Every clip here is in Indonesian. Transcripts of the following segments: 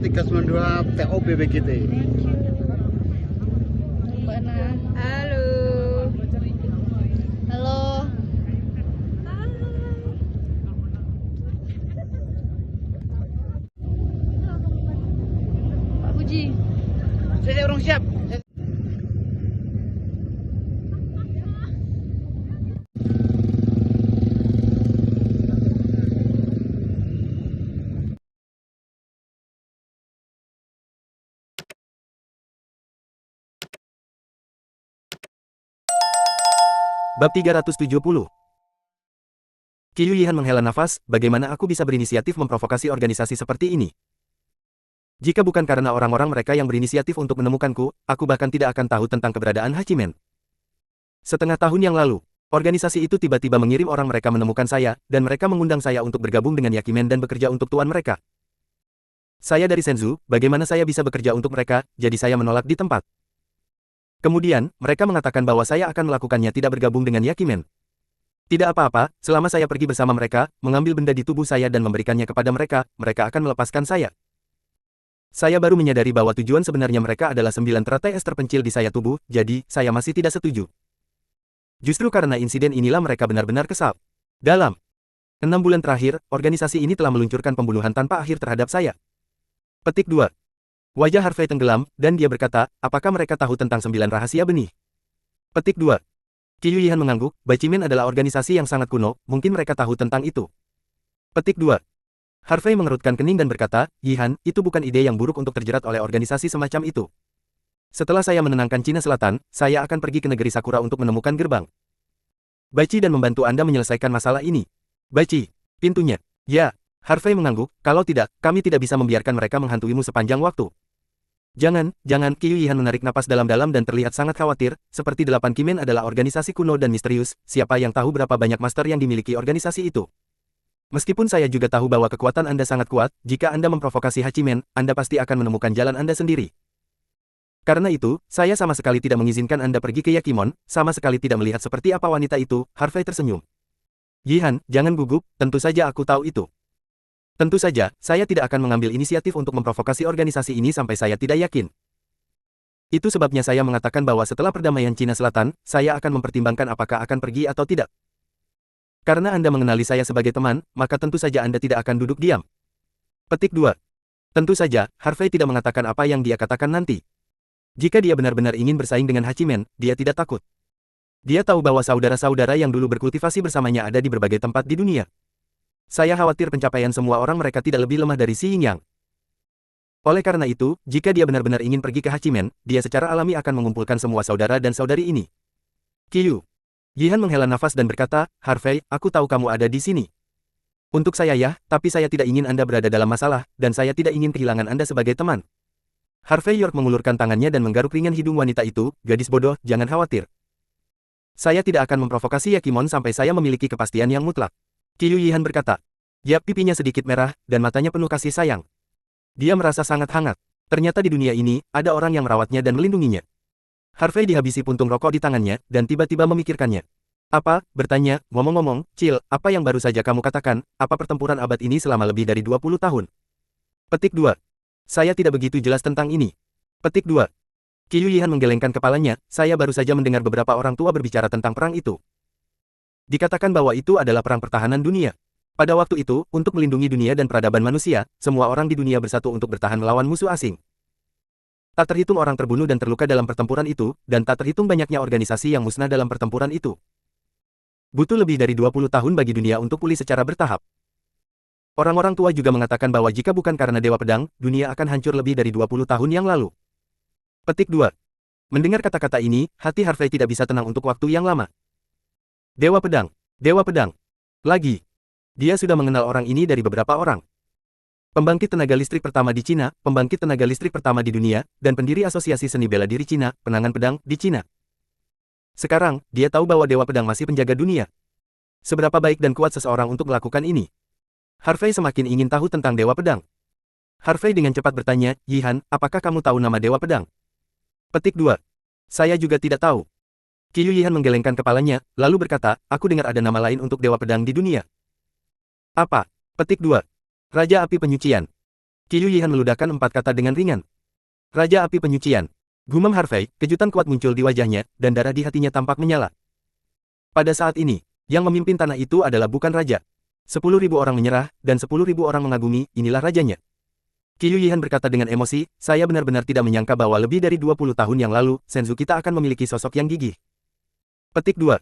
392 TOP BGT. Mana? Halo. Halo. Pak Puji. Saya orang siap. Bab 370. Qiu Yihan menghela nafas, bagaimana aku bisa berinisiatif memprovokasi organisasi seperti ini? Jika bukan karena orang-orang mereka yang berinisiatif untuk menemukanku, aku bahkan tidak akan tahu tentang keberadaan Hachimen. Setengah tahun yang lalu, organisasi itu tiba-tiba mengirim orang mereka menemukan saya, dan mereka mengundang saya untuk bergabung dengan Yakimen dan bekerja untuk tuan mereka. Saya dari Senzu, bagaimana saya bisa bekerja untuk mereka, jadi saya menolak di tempat. Kemudian, mereka mengatakan bahwa saya akan melakukannya tidak bergabung dengan Yakimen. Tidak apa-apa, selama saya pergi bersama mereka, mengambil benda di tubuh saya dan memberikannya kepada mereka, mereka akan melepaskan saya. Saya baru menyadari bahwa tujuan sebenarnya mereka adalah 9 teratai es terpencil di saya tubuh, jadi, saya masih tidak setuju. Justru karena insiden inilah mereka benar-benar kesal. Dalam 6 bulan terakhir, organisasi ini telah meluncurkan pembunuhan tanpa akhir terhadap saya. Petik 2. Wajah Harvey tenggelam, dan dia berkata, apakah mereka tahu tentang 9 rahasia benih? Petik 2. Qiu Yihan mengangguk, Baichimen adalah organisasi yang sangat kuno, mungkin mereka tahu tentang itu. Petik 2. Harvey mengerutkan kening dan berkata, Yihan, itu bukan ide yang buruk untuk terjerat oleh organisasi semacam itu. Setelah saya menenangkan Cina Selatan, saya akan pergi ke negeri Sakura untuk menemukan gerbang Baichi dan membantu Anda menyelesaikan masalah ini. Baichi, pintunya. Ya, Harvey mengangguk, kalau tidak, kami tidak bisa membiarkan mereka menghantuimu sepanjang waktu. Jangan, Qiu Yihan menarik napas dalam-dalam dan terlihat sangat khawatir, seperti 8 Kimen adalah organisasi kuno dan misterius, siapa yang tahu berapa banyak master yang dimiliki organisasi itu. Meskipun saya juga tahu bahwa kekuatan Anda sangat kuat, jika Anda memprovokasi Hachimen, Anda pasti akan menemukan jalan Anda sendiri. Karena itu, saya sama sekali tidak mengizinkan Anda pergi ke Yakimon, sama sekali tidak melihat seperti apa wanita itu, Harvey tersenyum. Yihan, jangan gugup, tentu saja aku tahu itu. Tentu saja, saya tidak akan mengambil inisiatif untuk memprovokasi organisasi ini sampai saya tidak yakin. Itu sebabnya saya mengatakan bahwa setelah perdamaian Cina Selatan, saya akan mempertimbangkan apakah akan pergi atau tidak. Karena Anda mengenali saya sebagai teman, maka tentu saja Anda tidak akan duduk diam. Petik 2. Tentu saja, Harvey tidak mengatakan apa yang dia katakan nanti. Jika dia benar-benar ingin bersaing dengan Hachimen, dia tidak takut. Dia tahu bahwa saudara-saudara yang dulu berkultivasi bersamanya ada di berbagai tempat di dunia. Saya khawatir pencapaian semua orang mereka tidak lebih lemah dari Xi Yingyang. Oleh karena itu, jika dia benar-benar ingin pergi ke Hachimen, dia secara alami akan mengumpulkan semua saudara dan saudari ini. Qiu Yihan menghela nafas dan berkata, Harvey, aku tahu kamu ada di sini. Untuk saya ya, tapi saya tidak ingin Anda berada dalam masalah, dan saya tidak ingin kehilangan Anda sebagai teman. Harvey York mengulurkan tangannya dan menggaruk ringan hidung wanita itu, gadis bodoh, jangan khawatir. Saya tidak akan memprovokasi Yakimon sampai saya memiliki kepastian yang mutlak. Qiu Yihan berkata. Yap, pipinya sedikit merah, dan matanya penuh kasih sayang. Dia merasa sangat hangat. Ternyata di dunia ini, ada orang yang merawatnya dan melindunginya. Harvey dihabisi puntung rokok di tangannya, dan tiba-tiba memikirkannya. Apa? Bertanya, ngomong-ngomong, Cil, apa yang baru saja kamu katakan, apa pertempuran abad ini selama lebih dari 20 tahun? Petik 2. Saya tidak begitu jelas tentang ini. Petik 2. Qiu Yihan menggelengkan kepalanya, saya baru saja mendengar beberapa orang tua berbicara tentang perang itu. Dikatakan bahwa itu adalah perang pertahanan dunia. Pada waktu itu, untuk melindungi dunia dan peradaban manusia, semua orang di dunia bersatu untuk bertahan melawan musuh asing. Tak terhitung orang terbunuh dan terluka dalam pertempuran itu, dan tak terhitung banyaknya organisasi yang musnah dalam pertempuran itu. Butuh lebih dari 20 tahun bagi dunia untuk pulih secara bertahap. Orang-orang tua juga mengatakan bahwa jika bukan karena Dewa Pedang, dunia akan hancur lebih dari 20 tahun yang lalu. Petik 2. Mendengar kata-kata ini, hati Harvey tidak bisa tenang untuk waktu yang lama. Dewa Pedang. Dewa Pedang. Lagi. Dia sudah mengenal orang ini dari beberapa orang. Pembangkit tenaga listrik pertama di Cina, pembangkit tenaga listrik pertama di dunia, dan pendiri Asosiasi Seni Bela Diri Cina, Penangan Pedang, di Cina. Sekarang, dia tahu bahwa Dewa Pedang masih penjaga dunia. Seberapa baik dan kuat seseorang untuk melakukan ini? Harvey semakin ingin tahu tentang Dewa Pedang. Harvey dengan cepat bertanya, Yihan, apakah kamu tahu nama Dewa Pedang? Petik 2. Saya juga tidak tahu. Qiu Yihan menggelengkan kepalanya, lalu berkata, aku dengar ada nama lain untuk Dewa Pedang di dunia. Apa? Petik 2. Raja Api Penyucian. Qi Yuyihan meludahkan 4 kata dengan ringan. Raja Api Penyucian. Gumam Harvey, kejutan kuat muncul di wajahnya, dan darah di hatinya tampak menyala. Pada saat ini, yang memimpin tanah itu adalah bukan raja. 10.000 orang menyerah, dan 10.000 orang mengagumi, inilah rajanya. Qi Yuyihan berkata dengan emosi, saya benar-benar tidak menyangka bahwa lebih dari 20 tahun yang lalu, Senzu kita akan memiliki sosok yang gigih. Petik 2.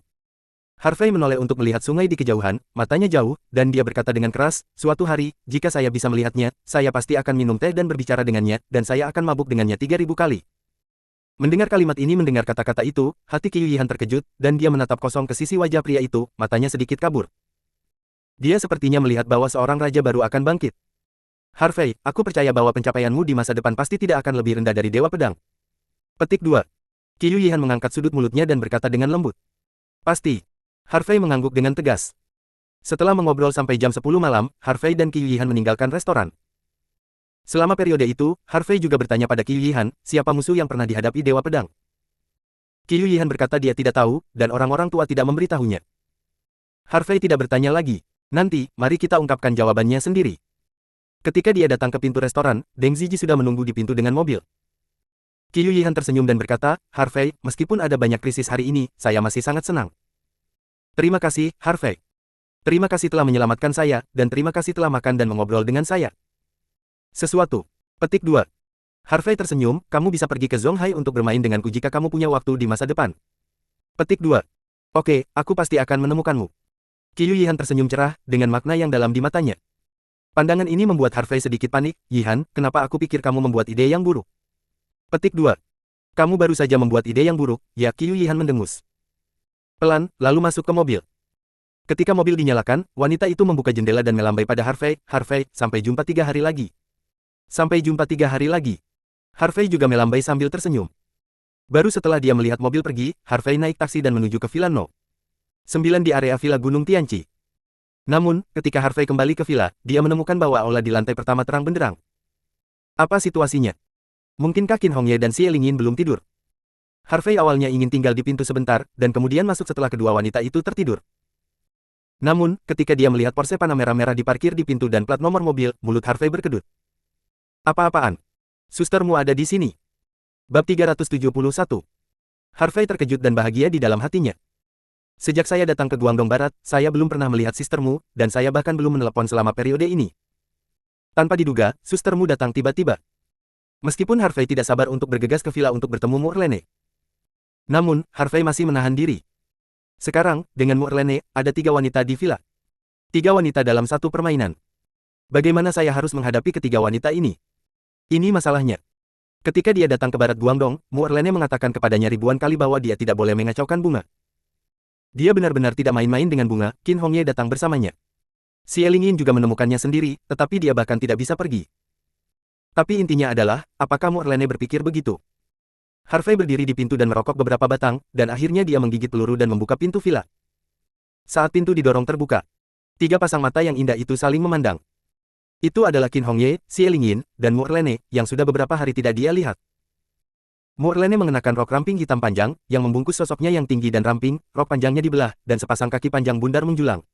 Harvey menoleh untuk melihat sungai di kejauhan, matanya jauh, dan dia berkata dengan keras, suatu hari, jika saya bisa melihatnya, saya pasti akan minum teh dan berbicara dengannya, dan saya akan mabuk dengannya 3.000 kali. Mendengar kalimat ini mendengar kata-kata itu, hati Qi Yuyihan terkejut, dan dia menatap kosong ke sisi wajah pria itu, matanya sedikit kabur. Dia sepertinya melihat bahwa seorang raja baru akan bangkit. Harvey, aku percaya bahwa pencapaianmu di masa depan pasti tidak akan lebih rendah dari Dewa Pedang. Petik 2. Qi Yuyihan mengangkat sudut mulutnya dan berkata dengan lembut. Pasti. Harvey mengangguk dengan tegas. Setelah mengobrol sampai jam 10 malam, Harvey dan Qi Yuyihan meninggalkan restoran. Selama periode itu, Harvey juga bertanya pada Qi Yuyihan, siapa musuh yang pernah dihadapi Dewa Pedang. Qi Yuyihan berkata dia tidak tahu, dan orang-orang tua tidak memberitahunya. Harvey tidak bertanya lagi. Nanti, mari kita ungkapkan jawabannya sendiri. Ketika dia datang ke pintu restoran, Deng Ziji sudah menunggu di pintu dengan mobil. Qi Yuyihan tersenyum dan berkata, Harvey, meskipun ada banyak krisis hari ini, saya masih sangat senang. Terima kasih, Harvey. Terima kasih telah menyelamatkan saya, dan terima kasih telah makan dan mengobrol dengan saya. Sesuatu. Petik 2. Harvey tersenyum, kamu bisa pergi ke Zonghai untuk bermain denganku jika kamu punya waktu di masa depan. Petik 2. Oke, aku pasti akan menemukanmu. Qi Yuyihan tersenyum cerah, dengan makna yang dalam di matanya. Pandangan ini membuat Harvey sedikit panik, Yihan, kenapa aku pikir kamu membuat ide yang buruk? Petik 2. Kamu baru saja membuat ide yang buruk, ya Qi Yuyihan mendengus. Pelan, lalu masuk ke mobil. Ketika mobil dinyalakan, wanita itu membuka jendela dan melambai pada Harvey, Harvey, sampai jumpa 3 hari lagi. Sampai jumpa 3 hari lagi. Harvey juga melambai sambil tersenyum. Baru setelah dia melihat mobil pergi, Harvey naik taksi dan menuju ke Villa No. 9 di area Villa Gunung Tianqi. Namun, ketika Harvey kembali ke villa, dia menemukan bahwa aula di lantai pertama terang benderang. Apa situasinya? Mungkinkah Qin Hongye dan Xie Lingyin belum tidur? Harvey awalnya ingin tinggal di pintu sebentar, dan kemudian masuk setelah kedua wanita itu tertidur. Namun, ketika dia melihat Porsche Panamera merah diparkir di pintu dan plat nomor mobil, mulut Harvey berkedut. Apa-apaan? Sustermu ada di sini. Bab 371. Harvey terkejut dan bahagia di dalam hatinya. Sejak saya datang ke Guangdong Barat, saya belum pernah melihat sustermu, dan saya bahkan belum menelepon selama periode ini. Tanpa diduga, sustermu datang tiba-tiba. Meskipun Harvey tidak sabar untuk bergegas ke villa untuk bertemu Murlene. Namun, Harvey masih menahan diri. Sekarang, dengan Murlene, ada 3 wanita di villa. 3 wanita dalam satu permainan. Bagaimana saya harus menghadapi ketiga wanita ini? Ini masalahnya. Ketika dia datang ke barat Guangdong, Murlene mengatakan kepadanya ribuan kali bahwa dia tidak boleh mengacaukan bunga. Dia benar-benar tidak main-main dengan bunga, Qin Hongye datang bersamanya. Xie Lingyin juga menemukannya sendiri, tetapi dia bahkan tidak bisa pergi. Tapi intinya adalah, apakah Murlene berpikir begitu? Harvey berdiri di pintu dan merokok beberapa batang, dan akhirnya dia menggigit peluru dan membuka pintu villa. Saat pintu didorong terbuka, 3 pasang mata yang indah itu saling memandang. Itu adalah Qin Hongye, Xie Lingyin, dan Murlene, yang sudah beberapa hari tidak dia lihat. Murlene mengenakan rok ramping hitam panjang, yang membungkus sosoknya yang tinggi dan ramping, rok panjangnya dibelah, dan sepasang kaki panjang bundar menjulang.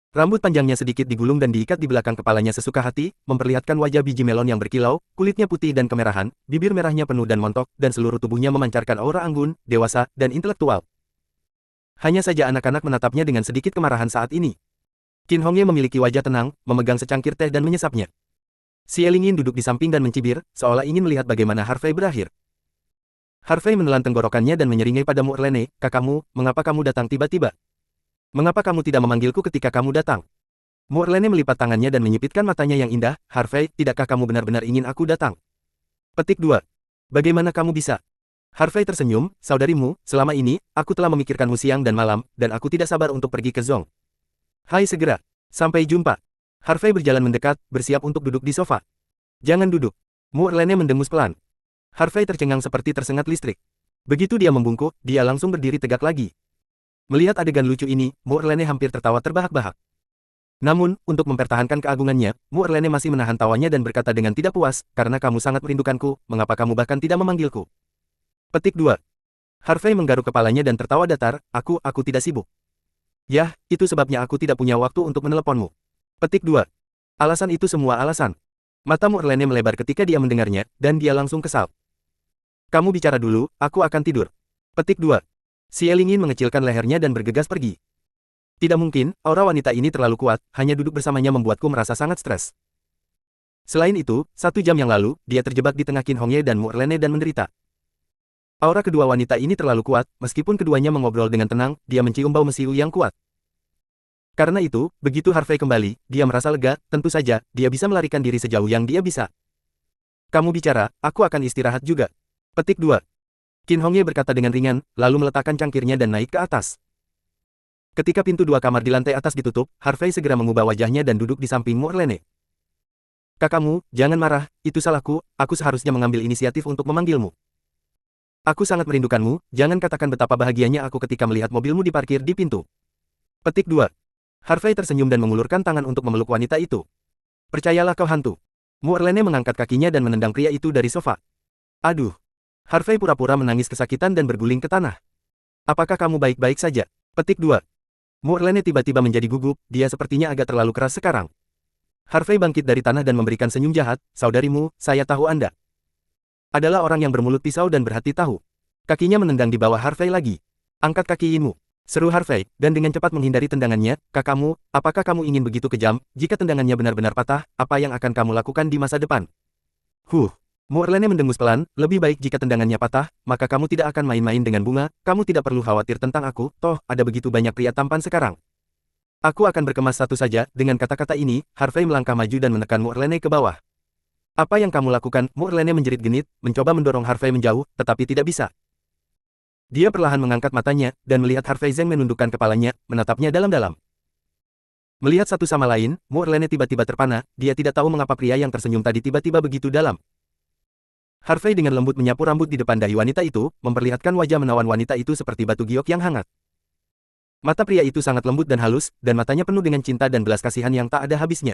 Rambut panjangnya sedikit digulung dan diikat di belakang kepalanya sesuka hati, memperlihatkan wajah biji melon yang berkilau, kulitnya putih dan kemerahan, bibir merahnya penuh dan montok, dan seluruh tubuhnya memancarkan aura anggun, dewasa, dan intelektual. Hanya saja anak-anak menatapnya dengan sedikit kemarahan saat ini. Qin Hongye memiliki wajah tenang, memegang secangkir teh dan menyesapnya. Xie Lingyin duduk di samping dan mencibir, seolah ingin melihat bagaimana Harvey berakhir. Harvey menelan tenggorokannya dan menyeringai pada Murlene, kakakmu, mengapa kamu datang tiba-tiba? Mengapa kamu tidak memanggilku ketika kamu datang? Murlene melipat tangannya dan menyipitkan matanya yang indah, Harvey, tidakkah kamu benar-benar ingin aku datang? Petik 2. Bagaimana kamu bisa? Harvey tersenyum, saudarimu, selama ini, aku telah memikirkanmu siang dan malam, dan aku tidak sabar untuk pergi ke Zong. Hai segera. Sampai jumpa. Harvey berjalan mendekat, bersiap untuk duduk di sofa. Jangan duduk. Murlene mendengus pelan. Harvey tercengang seperti tersengat listrik. Begitu dia membungkuk, dia langsung berdiri tegak lagi. Melihat adegan lucu ini, Murlene hampir tertawa terbahak-bahak. Namun, untuk mempertahankan keagungannya, Murlene masih menahan tawanya dan berkata dengan tidak puas, karena kamu sangat merindukanku, mengapa kamu bahkan tidak memanggilku? Petik 2. Harvey menggaruk kepalanya dan tertawa datar, aku tidak sibuk. Yah, itu sebabnya aku tidak punya waktu untuk meneleponmu. Petik 2. Alasan itu semua alasan. Mata Mu'erlene melebar ketika dia mendengarnya, dan dia langsung kesal. Kamu bicara dulu, aku akan tidur. Petik 2. Si Elingin mengecilkan lehernya dan bergegas pergi. Tidak mungkin, aura wanita ini terlalu kuat, hanya duduk bersamanya membuatku merasa sangat stres. Selain itu, 1 jam yang lalu, dia terjebak di tengah Qin Hongye dan Mu'erlene dan menderita. Aura kedua wanita ini terlalu kuat, meskipun keduanya mengobrol dengan tenang, dia mencium bau mesiu yang kuat. Karena itu, begitu Harvey kembali, dia merasa lega, tentu saja, dia bisa melarikan diri sejauh yang dia bisa. Kamu bicara, aku akan istirahat juga. Petik 2. Qin Hongye berkata dengan ringan, lalu meletakkan cangkirnya dan naik ke atas. Ketika pintu 2 kamar di lantai atas ditutup, Harvey segera mengubah wajahnya dan duduk di samping Mu'erlene. Kakakmu, jangan marah, itu salahku, aku seharusnya mengambil inisiatif untuk memanggilmu. Aku sangat merindukanmu, jangan katakan betapa bahagianya aku ketika melihat mobilmu diparkir di pintu. Petik 2. Harvey tersenyum dan mengulurkan tangan untuk memeluk wanita itu. Percayalah kau hantu. Mu'erlene mengangkat kakinya dan menendang pria itu dari sofa. Aduh. Harvey pura-pura menangis kesakitan dan berguling ke tanah. Apakah kamu baik-baik saja? Petik 2. Mu'erlene tiba-tiba menjadi gugup, dia sepertinya agak terlalu keras sekarang. Harvey bangkit dari tanah dan memberikan senyum jahat, saudarimu, saya tahu Anda adalah orang yang bermulut pisau dan berhati tahu. Kakinya menendang di bawah Harvey lagi. Angkat kakimu. Seru Harvey, dan dengan cepat menghindari tendangannya, kakakmu, apakah kamu ingin begitu kejam, jika tendangannya benar-benar patah, apa yang akan kamu lakukan di masa depan? Mu'erlene mendengus pelan, lebih baik jika tendangannya patah, maka kamu tidak akan main-main dengan bunga, kamu tidak perlu khawatir tentang aku, toh, ada begitu banyak pria tampan sekarang. Aku akan berkemas satu saja, dengan kata-kata ini, Harvey melangkah maju dan menekan Mu'erlene ke bawah. Apa yang kamu lakukan? Mu'erlene menjerit genit, mencoba mendorong Harvey menjauh, tetapi tidak bisa. Dia perlahan mengangkat matanya, dan melihat Harvey Zheng menundukkan kepalanya, menatapnya dalam-dalam. Melihat satu sama lain, Mu'erlene tiba-tiba terpana, dia tidak tahu mengapa pria yang tersenyum tadi tiba-tiba begitu dalam. Harvey dengan lembut menyapu rambut di depan dahi wanita itu, memperlihatkan wajah menawan wanita itu seperti batu giok yang hangat. Mata pria itu sangat lembut dan halus, dan matanya penuh dengan cinta dan belas kasihan yang tak ada habisnya.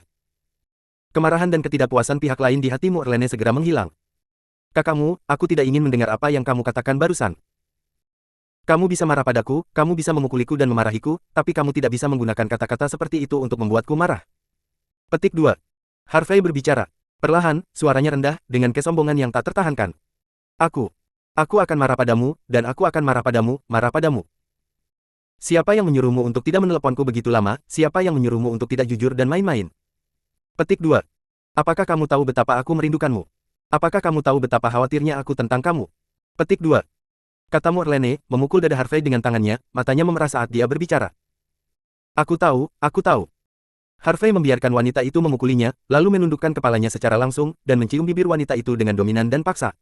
Kemarahan dan ketidakpuasan pihak lain di hati Mu'erlene segera menghilang. Kakakmu, aku tidak ingin mendengar apa yang kamu katakan barusan. Kamu bisa marah padaku, kamu bisa memukuliku dan memarahiku, tapi kamu tidak bisa menggunakan kata-kata seperti itu untuk membuatku marah. Petik 2. Harvey berbicara. Perlahan, suaranya rendah, dengan kesombongan yang tak tertahankan. Aku akan marah padamu, dan aku akan marah padamu. Siapa yang menyuruhmu untuk tidak meneleponku begitu lama, siapa yang menyuruhmu untuk tidak jujur dan main-main? Petik 2. Apakah kamu tahu betapa aku merindukanmu? Apakah kamu tahu betapa khawatirnya aku tentang kamu? Petik 2. Kata Mu'erlene, memukul dada Harvey dengan tangannya, matanya memerah saat dia berbicara. Aku tahu. Harvey membiarkan wanita itu memukulinya, lalu menundukkan kepalanya secara langsung, dan mencium bibir wanita itu dengan dominan dan paksa.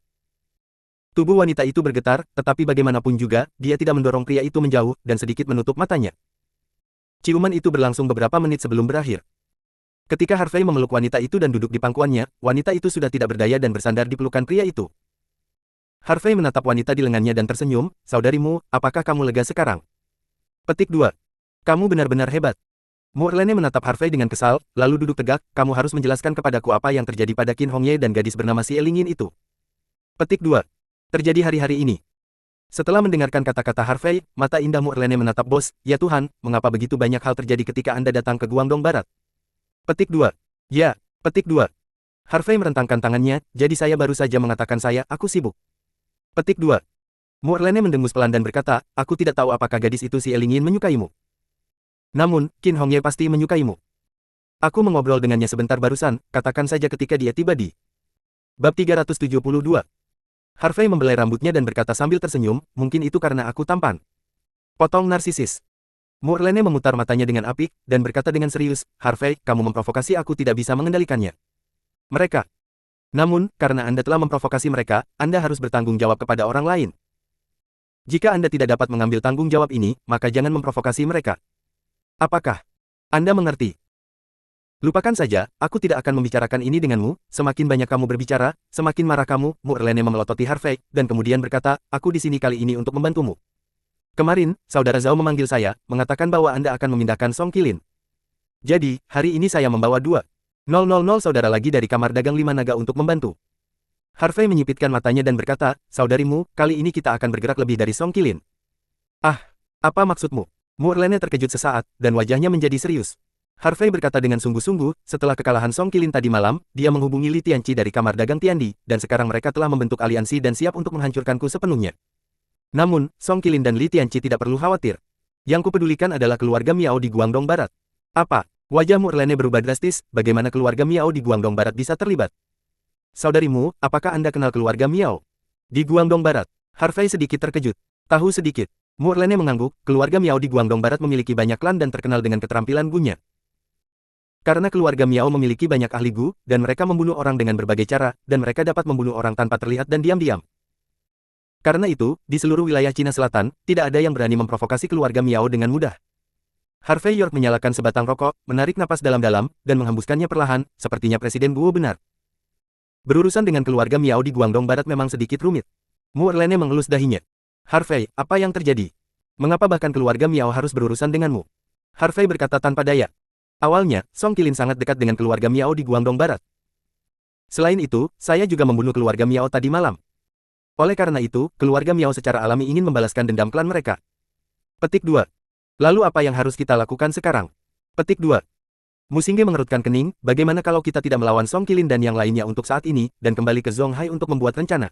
Tubuh wanita itu bergetar, tetapi bagaimanapun juga, dia tidak mendorong pria itu menjauh, dan sedikit menutup matanya. Ciuman itu berlangsung beberapa menit sebelum berakhir. Ketika Harvey memeluk wanita itu dan duduk di pangkuannya, wanita itu sudah tidak berdaya dan bersandar di pelukan pria itu. Harvey menatap wanita di lengannya dan tersenyum, saudarimu, apakah kamu lega sekarang? Petik 2. Kamu benar-benar hebat. Mu'erlene menatap Harvey dengan kesal, lalu duduk tegak, kamu harus menjelaskan kepadaku apa yang terjadi pada Qin Hongye dan gadis bernama Si Elingin itu. Petik 2. Terjadi hari-hari ini. Setelah mendengarkan kata-kata Harvey, mata indah Mu'erlene menatap bos, ya Tuhan, mengapa begitu banyak hal terjadi ketika Anda datang ke Guangdong Barat? Petik 2. Ya, petik 2. Harvey merentangkan tangannya, jadi saya baru saja mengatakan aku sibuk. Petik 2. Mu'erlene mendengus pelan dan berkata, aku tidak tahu apakah gadis itu Si Elingin menyukaimu. Namun, Qin Hongye pasti menyukaimu. Aku mengobrol dengannya sebentar barusan, katakan saja ketika dia tiba di. Bab 372. Harvey membelai rambutnya dan berkata sambil tersenyum, mungkin itu karena aku tampan. Potong narsisis. Mu'erlene memutar matanya dengan apik, dan berkata dengan serius, Harvey, kamu memprovokasi aku tidak bisa mengendalikannya. Mereka. Namun, karena Anda telah memprovokasi mereka, Anda harus bertanggung jawab kepada orang lain. Jika Anda tidak dapat mengambil tanggung jawab ini, maka jangan memprovokasi mereka. Apakah Anda mengerti? Lupakan saja, aku tidak akan membicarakan ini denganmu, semakin banyak kamu berbicara, semakin marah kamu, Mu'erlene memelototi Harvey, dan kemudian berkata, aku di sini kali ini untuk membantumu. Kemarin, saudara Zhao memanggil saya, mengatakan bahwa Anda akan memindahkan Song Qilin. Jadi, hari ini saya membawa 2.000 saudara lagi dari kamar dagang 5 naga untuk membantu. Harvey menyipitkan matanya dan berkata, saudarimu, kali ini kita akan bergerak lebih dari Song Qilin. Ah, apa maksudmu? Mu'erlene terkejut sesaat, dan wajahnya menjadi serius. Harvey berkata dengan sungguh-sungguh, setelah kekalahan Song Qilin tadi malam, dia menghubungi Li Tianqi dari kamar dagang Tiandi, dan sekarang mereka telah membentuk aliansi dan siap untuk menghancurkanku sepenuhnya. Namun, Song Qilin dan Li Tianqi tidak perlu khawatir. Yang kupedulikan adalah keluarga Miao di Guangdong Barat. Apa? Wajah Murlene berubah drastis, bagaimana keluarga Miao di Guangdong Barat bisa terlibat? Saudarimu, apakah Anda kenal keluarga Miao? Di Guangdong Barat, Harvey sedikit terkejut. Tahu sedikit. Murlene mengangguk, keluarga Miao di Guangdong Barat memiliki banyak klan dan terkenal dengan keterampilan gunya. Karena keluarga Miao memiliki banyak ahli gu, dan mereka membunuh orang dengan berbagai cara, dan mereka dapat membunuh orang tanpa terlihat dan diam-diam. Karena itu, di seluruh wilayah Cina Selatan, tidak ada yang berani memprovokasi keluarga Miao dengan mudah. Harvey York menyalakan sebatang rokok, menarik napas dalam-dalam, dan menghembuskannya perlahan, sepertinya Presiden Guo benar. Berurusan dengan keluarga Miao di Guangdong Barat memang sedikit rumit. Murlene mengelus dahinya. Harvey, apa yang terjadi? Mengapa bahkan keluarga Miao harus berurusan denganmu? Harvey berkata tanpa daya. Awalnya, Song Qilin sangat dekat dengan keluarga Miao di Guangdong Barat. Selain itu, saya juga membunuh keluarga Miao tadi malam. Oleh karena itu, keluarga Miao secara alami ingin membalaskan dendam klan mereka. Petik 2. Lalu apa yang harus kita lakukan sekarang? Petik 2. Musingge mengerutkan kening, bagaimana kalau kita tidak melawan Song Qilin dan yang lainnya untuk saat ini, dan kembali ke Zonghai untuk membuat rencana?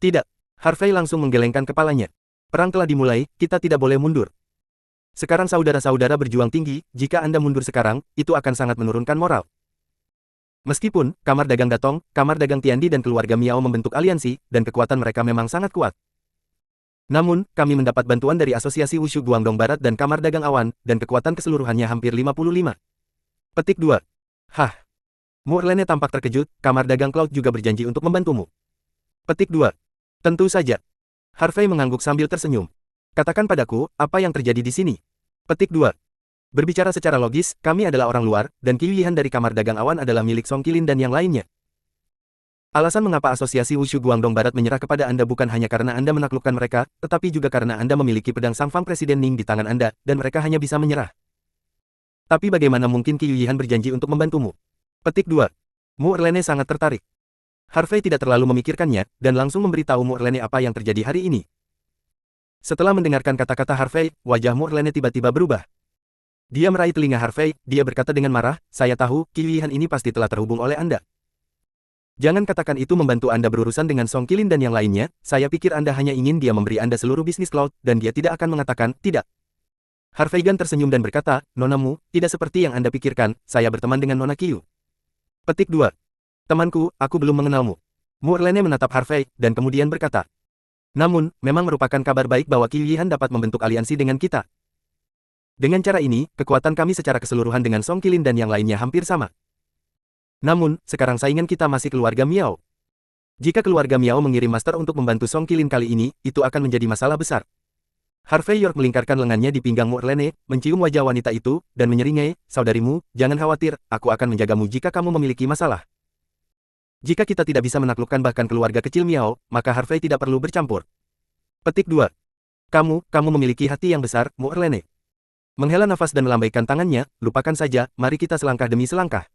Tidak. Harvey langsung menggelengkan kepalanya. Perang telah dimulai, kita tidak boleh mundur. Sekarang saudara-saudara berjuang tinggi, jika Anda mundur sekarang, itu akan sangat menurunkan moral. Meskipun, Kamar Dagang Datong, Kamar Dagang Tiandi dan keluarga Miao membentuk aliansi, dan kekuatan mereka memang sangat kuat. Namun, kami mendapat bantuan dari Asosiasi Wushu Guangdong Barat dan Kamar Dagang Awan, dan kekuatan keseluruhannya hampir 55. Petik 2. Hah. Murlene tampak terkejut, Kamar Dagang Cloud juga berjanji untuk membantumu. Petik 2. Tentu saja. Harvey mengangguk sambil tersenyum. Katakan padaku, apa yang terjadi di sini? Petik 2. Berbicara secara logis, kami adalah orang luar, dan Qiu Yihan dari Kamar Dagang Awan adalah milik Song Qilin dan yang lainnya. Alasan mengapa Asosiasi Wushu Guangdong Barat menyerah kepada Anda bukan hanya karena Anda menaklukkan mereka, tetapi juga karena Anda memiliki pedang Sang Fang Presiden Ning di tangan Anda, dan mereka hanya bisa menyerah. Tapi bagaimana mungkin Qiu Yihan berjanji untuk membantumu? Petik 2. Murlene sangat tertarik. Harvey tidak terlalu memikirkannya, dan langsung memberitahu Murlene apa yang terjadi hari ini. Setelah mendengarkan kata-kata Harvey, wajah Murlene tiba-tiba berubah. Dia meraih telinga Harvey, dia berkata dengan marah, saya tahu, Qiu Yihan ini pasti telah terhubung oleh Anda. Jangan katakan itu membantu Anda berurusan dengan Song Qilin dan yang lainnya, saya pikir Anda hanya ingin dia memberi Anda seluruh bisnis cloud, dan dia tidak akan mengatakan, tidak. Harvey Gan tersenyum dan berkata, Nonamu, tidak seperti yang Anda pikirkan, saya berteman dengan Nona Qiu. Petik 2. Temanku, aku belum mengenalmu. Murlene menatap Harvey, dan kemudian berkata. Namun, memang merupakan kabar baik bahwa Qiu Yihan dapat membentuk aliansi dengan kita. Dengan cara ini, kekuatan kami secara keseluruhan dengan Song Qilin dan yang lainnya hampir sama. Namun, sekarang saingan kita masih keluarga Miao. Jika keluarga Miao mengirim master untuk membantu Song Qilin kali ini, itu akan menjadi masalah besar. Harvey York melingkarkan lengannya di pinggang Murlene, mencium wajah wanita itu, dan menyeringai, saudarimu, jangan khawatir, aku akan menjagamu jika kamu memiliki masalah. Jika kita tidak bisa menaklukkan bahkan keluarga kecil Miao, maka Harvey tidak perlu bercampur. Petik 2. Kamu memiliki hati yang besar, Murlene. Menghela nafas dan melambaikan tangannya, lupakan saja, mari kita selangkah demi selangkah.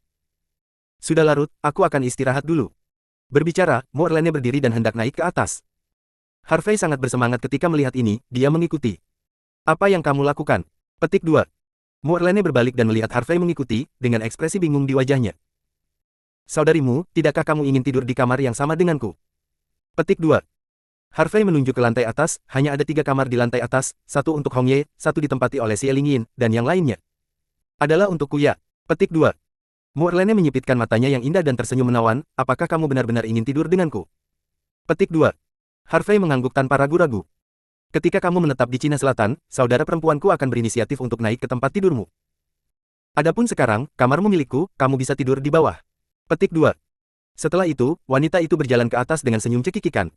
Sudah larut, aku akan istirahat dulu. Berbicara, Murlene berdiri dan hendak naik ke atas. Harvey sangat bersemangat ketika melihat ini, dia mengikuti. Apa yang kamu lakukan? Petik 2. Murlene berbalik dan melihat Harvey mengikuti, dengan ekspresi bingung di wajahnya. Saudarimu, tidakkah kamu ingin tidur di kamar yang sama denganku? Petik 2. Harvey menunjuk ke lantai atas, hanya ada 3 kamar di lantai atas, satu untuk Hong Ye, satu ditempati oleh Xie Lingyin, dan yang lainnya adalah untuk Kuya. Petik 2. Murlene menyipitkan matanya yang indah dan tersenyum menawan, apakah kamu benar-benar ingin tidur denganku? Petik 2. Harvey mengangguk tanpa ragu-ragu. Ketika kamu menetap di Cina Selatan, saudara perempuanku akan berinisiatif untuk naik ke tempat tidurmu. Adapun sekarang, kamarmu milikku, kamu bisa tidur di bawah. Petik 2. Setelah itu, wanita itu berjalan ke atas dengan senyum cekikikan.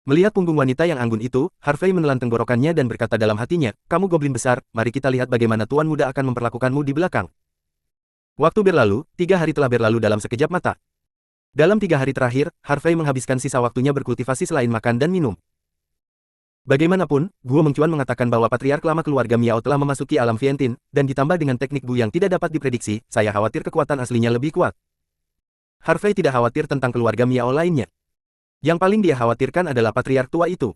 Melihat punggung wanita yang anggun itu, Harvey menelan tenggorokannya dan berkata dalam hatinya, kamu goblin besar, mari kita lihat bagaimana tuan muda akan memperlakukanmu di belakang. Waktu berlalu, 3 hari telah berlalu dalam sekejap mata. Dalam 3 hari terakhir, Harvey menghabiskan sisa waktunya berkultivasi selain makan dan minum. Bagaimanapun, Guo Mengcuan mengatakan bahwa patriark lama keluarga Miao telah memasuki alam Vientin, dan ditambah dengan teknik Bu yang tidak dapat diprediksi, saya khawatir kekuatan aslinya lebih kuat. Harvey tidak khawatir tentang keluarga Miao lainnya. Yang paling dia khawatirkan adalah patriark tua itu.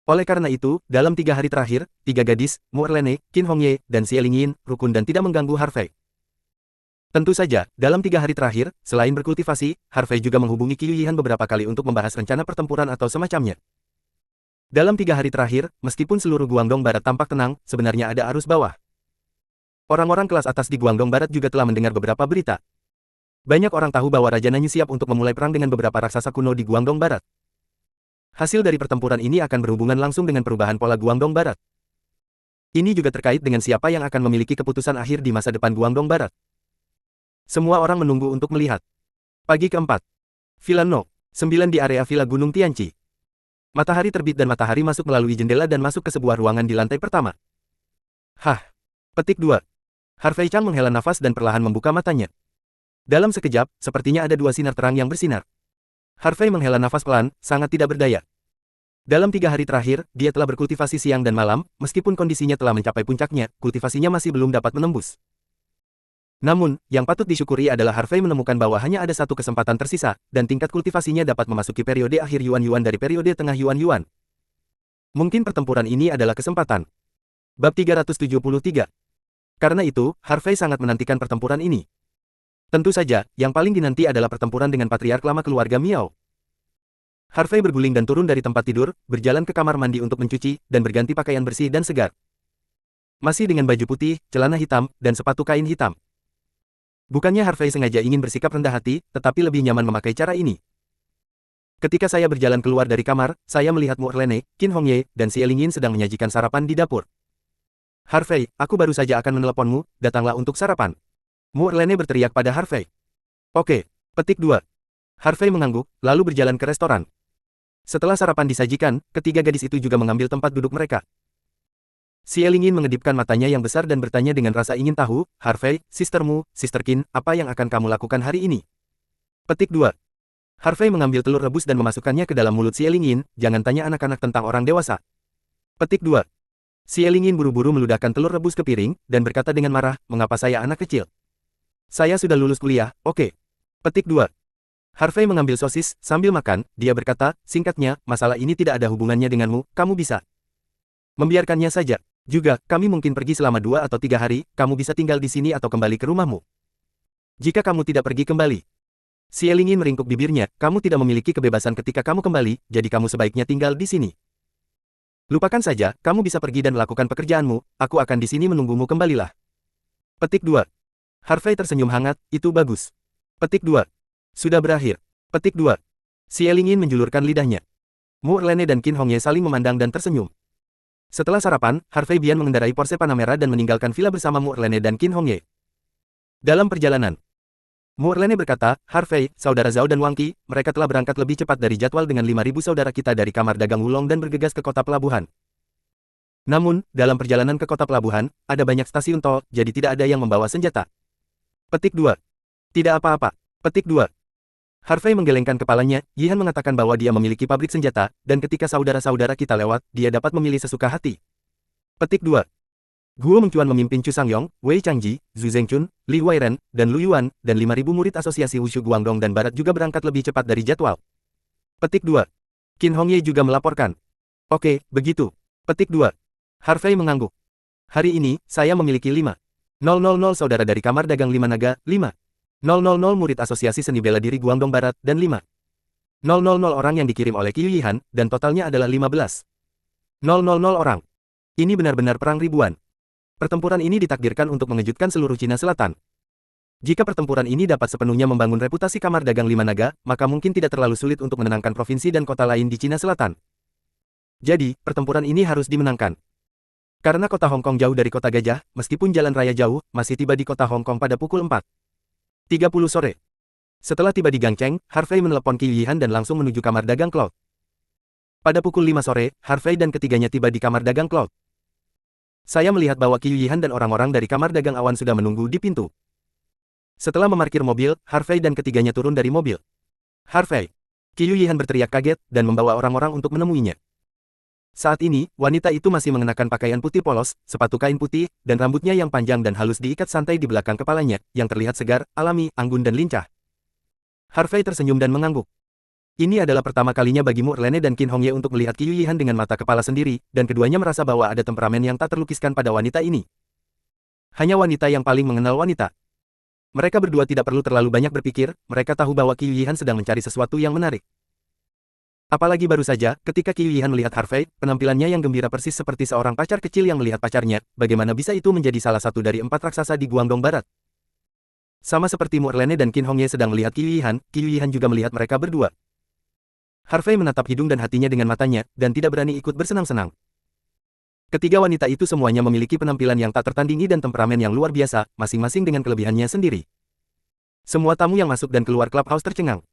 Oleh karena itu, dalam 3 hari terakhir, 3 gadis, Mu Erlene, Qin Hongye, dan Xie Linyin, rukun dan tidak mengganggu Harvey. Tentu saja, dalam 3 hari terakhir, selain berkultivasi, Harvey juga menghubungi Qiu Yihan beberapa kali untuk membahas rencana pertempuran atau semacamnya. Dalam 3 hari terakhir, meskipun seluruh Guangdong Barat tampak tenang, sebenarnya ada arus bawah. Orang-orang kelas atas di Guangdong Barat juga telah mendengar beberapa berita. Banyak orang tahu bahwa Raja Nanyu siap untuk memulai perang dengan beberapa raksasa kuno di Guangdong Barat. Hasil dari pertempuran ini akan berhubungan langsung dengan perubahan pola Guangdong Barat. Ini juga terkait dengan siapa yang akan memiliki keputusan akhir di masa depan Guangdong Barat. Semua orang menunggu untuk melihat. Pagi keempat. Villa No. 9 di area Villa Gunung Tianqi. Matahari terbit dan matahari masuk melalui jendela dan masuk ke sebuah ruangan di lantai pertama. Hah. Petik 2. Harvey Chang menghela nafas dan perlahan membuka matanya. Dalam sekejap, sepertinya ada 2 sinar terang yang bersinar. Harvey menghela nafas pelan, sangat tidak berdaya. Dalam 3 hari terakhir, dia telah berkultivasi siang dan malam, meskipun kondisinya telah mencapai puncaknya, kultivasinya masih belum dapat menembus. Namun, yang patut disyukuri adalah Harvey menemukan bahwa hanya ada 1 kesempatan tersisa, dan tingkat kultivasinya dapat memasuki periode akhir Yuan-Yuan dari periode tengah Yuan-Yuan. Mungkin pertempuran ini adalah kesempatan. Bab 373. Karena itu, Harvey sangat menantikan pertempuran ini. Tentu saja, yang paling dinanti adalah pertempuran dengan patriark lama keluarga Miao. Harvey berguling dan turun dari tempat tidur, berjalan ke kamar mandi untuk mencuci, dan berganti pakaian bersih dan segar. Masih dengan baju putih, celana hitam, dan sepatu kain hitam. Bukannya Harvey sengaja ingin bersikap rendah hati, tetapi lebih nyaman memakai cara ini. Ketika saya berjalan keluar dari kamar, saya melihat Mu Erlene, Qin Hongye, dan Xie Linyin sedang menyajikan sarapan di dapur. Harvey, aku baru saja akan meneleponmu, datanglah untuk sarapan. Mu Erlene berteriak pada Harvey. Oke, petik 2. Harvey mengangguk, lalu berjalan ke restoran. Setelah sarapan disajikan, ketiga gadis itu juga mengambil tempat duduk mereka. Xie Linyin mengedipkan matanya yang besar dan bertanya dengan rasa ingin tahu, Harvey, sistermu, Sister Qin, apa yang akan kamu lakukan hari ini? Petik 2. Harvey mengambil telur rebus dan memasukkannya ke dalam mulut Xie Linyin, jangan tanya anak-anak tentang orang dewasa. Petik 2. Xie Linyin buru-buru meludahkan telur rebus ke piring, dan berkata dengan marah, mengapa saya anak kecil? Saya sudah lulus kuliah, oke. Petik 2. Harvey mengambil sosis, sambil makan, dia berkata, singkatnya, masalah ini tidak ada hubungannya denganmu, kamu bisa membiarkannya saja. Juga, kami mungkin pergi selama 2 atau 3 hari, kamu bisa tinggal di sini atau kembali ke rumahmu. Jika kamu tidak pergi kembali. Xie Linyin meringkuk bibirnya, kamu tidak memiliki kebebasan ketika kamu kembali, jadi kamu sebaiknya tinggal di sini. Lupakan saja, kamu bisa pergi dan melakukan pekerjaanmu, aku akan di sini menunggumu kembalilah. Petik 2. Harvey tersenyum hangat, itu bagus. Petik 2. Sudah berakhir. Petik 2. Xie Linyin menjulurkan lidahnya. Mu Erlene dan Qin Hongye saling memandang dan tersenyum. Setelah sarapan, Harvey Bian mengendarai Porsche Panamera dan meninggalkan villa bersama Mu Erlene dan Qin Hongye. Dalam perjalanan, Mu Erlene berkata, Harvey, saudara Zhao dan Wang Qi, mereka telah berangkat lebih cepat dari jadwal dengan 5.000 saudara kita dari kamar dagang Wulong dan bergegas ke kota pelabuhan. Namun, dalam perjalanan ke kota pelabuhan, ada banyak stasiun tol, jadi tidak ada yang membawa senjata. Petik 2. Tidak apa-apa. Petik 2. Harvey menggelengkan kepalanya, Yihan mengatakan bahwa dia memiliki pabrik senjata, dan ketika saudara-saudara kita lewat, dia dapat memilih sesuka hati. Petik 2. Guo Mengcuan memimpin Chu Sangyong, Wei Changji, Zhu Zhengchun, Li Huairen, dan Lu Yuan, dan 5.000 murid asosiasi Wushu Guangdong dan Barat juga berangkat lebih cepat dari jadwal. Petik 2. Qin Hongye juga melaporkan. Oke, begitu. Petik 2. Harvey mengangguk. Hari ini, saya memiliki 5.000 saudara dari kamar dagang 5 naga, 5.000 murid asosiasi seni bela diri Guangdong Barat, dan 5.000 orang yang dikirim oleh Qiu Yihan, dan totalnya adalah 15.000 orang. Ini benar-benar perang ribuan. Pertempuran ini ditakdirkan untuk mengejutkan seluruh Cina Selatan. Jika pertempuran ini dapat sepenuhnya membangun reputasi kamar dagang 5 naga, maka mungkin tidak terlalu sulit untuk menenangkan provinsi dan kota lain di Cina Selatan. Jadi, pertempuran ini harus dimenangkan. Karena kota Hong Kong jauh dari kota Gajah, meskipun jalan raya jauh, masih tiba di kota Hong Kong pada pukul 4.30 sore. Setelah tiba di Gangcheng, Harvey menelepon Qiu Yihan dan langsung menuju kamar dagang Cloud. Pada pukul 5 sore, Harvey dan ketiganya tiba di kamar dagang Cloud. Saya melihat bahwa Qiu Yihan dan orang-orang dari kamar dagang awan sudah menunggu di pintu. Setelah memarkir mobil, Harvey dan ketiganya turun dari mobil. Harvey! Qiu Yihan berteriak kaget, dan membawa orang-orang untuk menemuinya. Saat ini, wanita itu masih mengenakan pakaian putih polos, sepatu kain putih, dan rambutnya yang panjang dan halus diikat santai di belakang kepalanya, yang terlihat segar, alami, anggun dan lincah. Harvey tersenyum dan mengangguk. Ini adalah pertama kalinya bagi Mu Erlene dan Qin Hongye untuk melihat Qiu Yihan dengan mata kepala sendiri, dan keduanya merasa bahwa ada temperamen yang tak terlukiskan pada wanita ini. Hanya wanita yang paling mengenal wanita. Mereka berdua tidak perlu terlalu banyak berpikir, mereka tahu bahwa Qiu Yihan sedang mencari sesuatu yang menarik. Apalagi baru saja, ketika Qiu Yihan melihat Harvey, penampilannya yang gembira persis seperti seorang pacar kecil yang melihat pacarnya, bagaimana bisa itu menjadi salah satu dari 4 raksasa di Guangdong Barat. Sama seperti Mu Erlene dan Qin Hongye sedang melihat Qiu Yihan juga melihat mereka berdua. Harvey menatap hidung dan hatinya dengan matanya, dan tidak berani ikut bersenang-senang. Ketiga wanita itu semuanya memiliki penampilan yang tak tertandingi dan temperamen yang luar biasa, masing-masing dengan kelebihannya sendiri. Semua tamu yang masuk dan keluar clubhouse tercengang.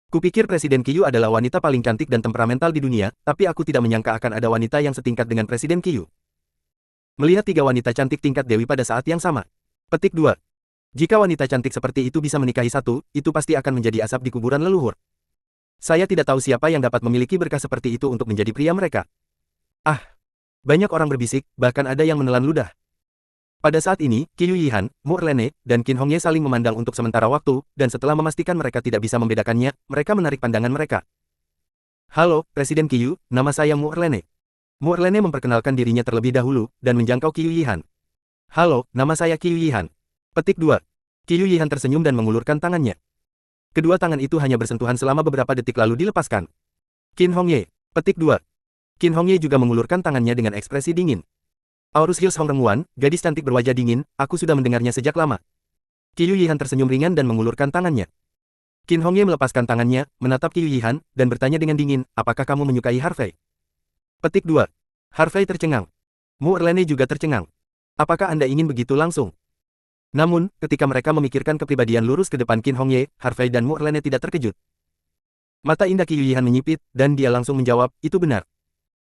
Kupikir Presiden Qiu adalah wanita paling cantik dan temperamental di dunia, tapi aku tidak menyangka akan ada wanita yang setingkat dengan Presiden Qiu. Melihat 3 wanita cantik tingkat dewi pada saat yang sama. Petik 2. Jika wanita cantik seperti itu bisa menikahi satu, itu pasti akan menjadi asap di kuburan leluhur. Saya tidak tahu siapa yang dapat memiliki berkah seperti itu untuk menjadi pria mereka. Ah! Banyak orang berbisik, bahkan ada yang menelan ludah. Pada saat ini, Qiu Yihan, Mu Erlene, dan Qin Hongye saling memandang untuk sementara waktu, dan setelah memastikan mereka tidak bisa membedakannya, mereka menarik pandangan mereka. Halo, Presiden Qiu, nama saya Mu Erlene. Mu Erlene memperkenalkan dirinya terlebih dahulu, dan menjangkau Qiu Yihan. Halo, nama saya Qiu Yihan. Petik 2. Qiu Yihan tersenyum dan mengulurkan tangannya. Kedua tangan itu hanya bersentuhan selama beberapa detik lalu dilepaskan. Qin Hongye. Petik 2. Qin Hongye juga mengulurkan tangannya dengan ekspresi dingin. Aurus Hills Hong Rengguan, gadis cantik berwajah dingin, aku sudah mendengarnya sejak lama. Qiu Yihan tersenyum ringan dan mengulurkan tangannya. Qin Hongye melepaskan tangannya, menatap Qiu Yihan, dan bertanya dengan dingin, apakah kamu menyukai Harvey? Petik 2. Harvey tercengang. Mu Erlene juga tercengang. Apakah Anda ingin begitu langsung? Namun, ketika mereka memikirkan kepribadian lurus ke depan Qin Hongye, Harvey dan Mu Erlene tidak terkejut. Mata indah Qiu Yihan menyipit, dan dia langsung menjawab, itu benar.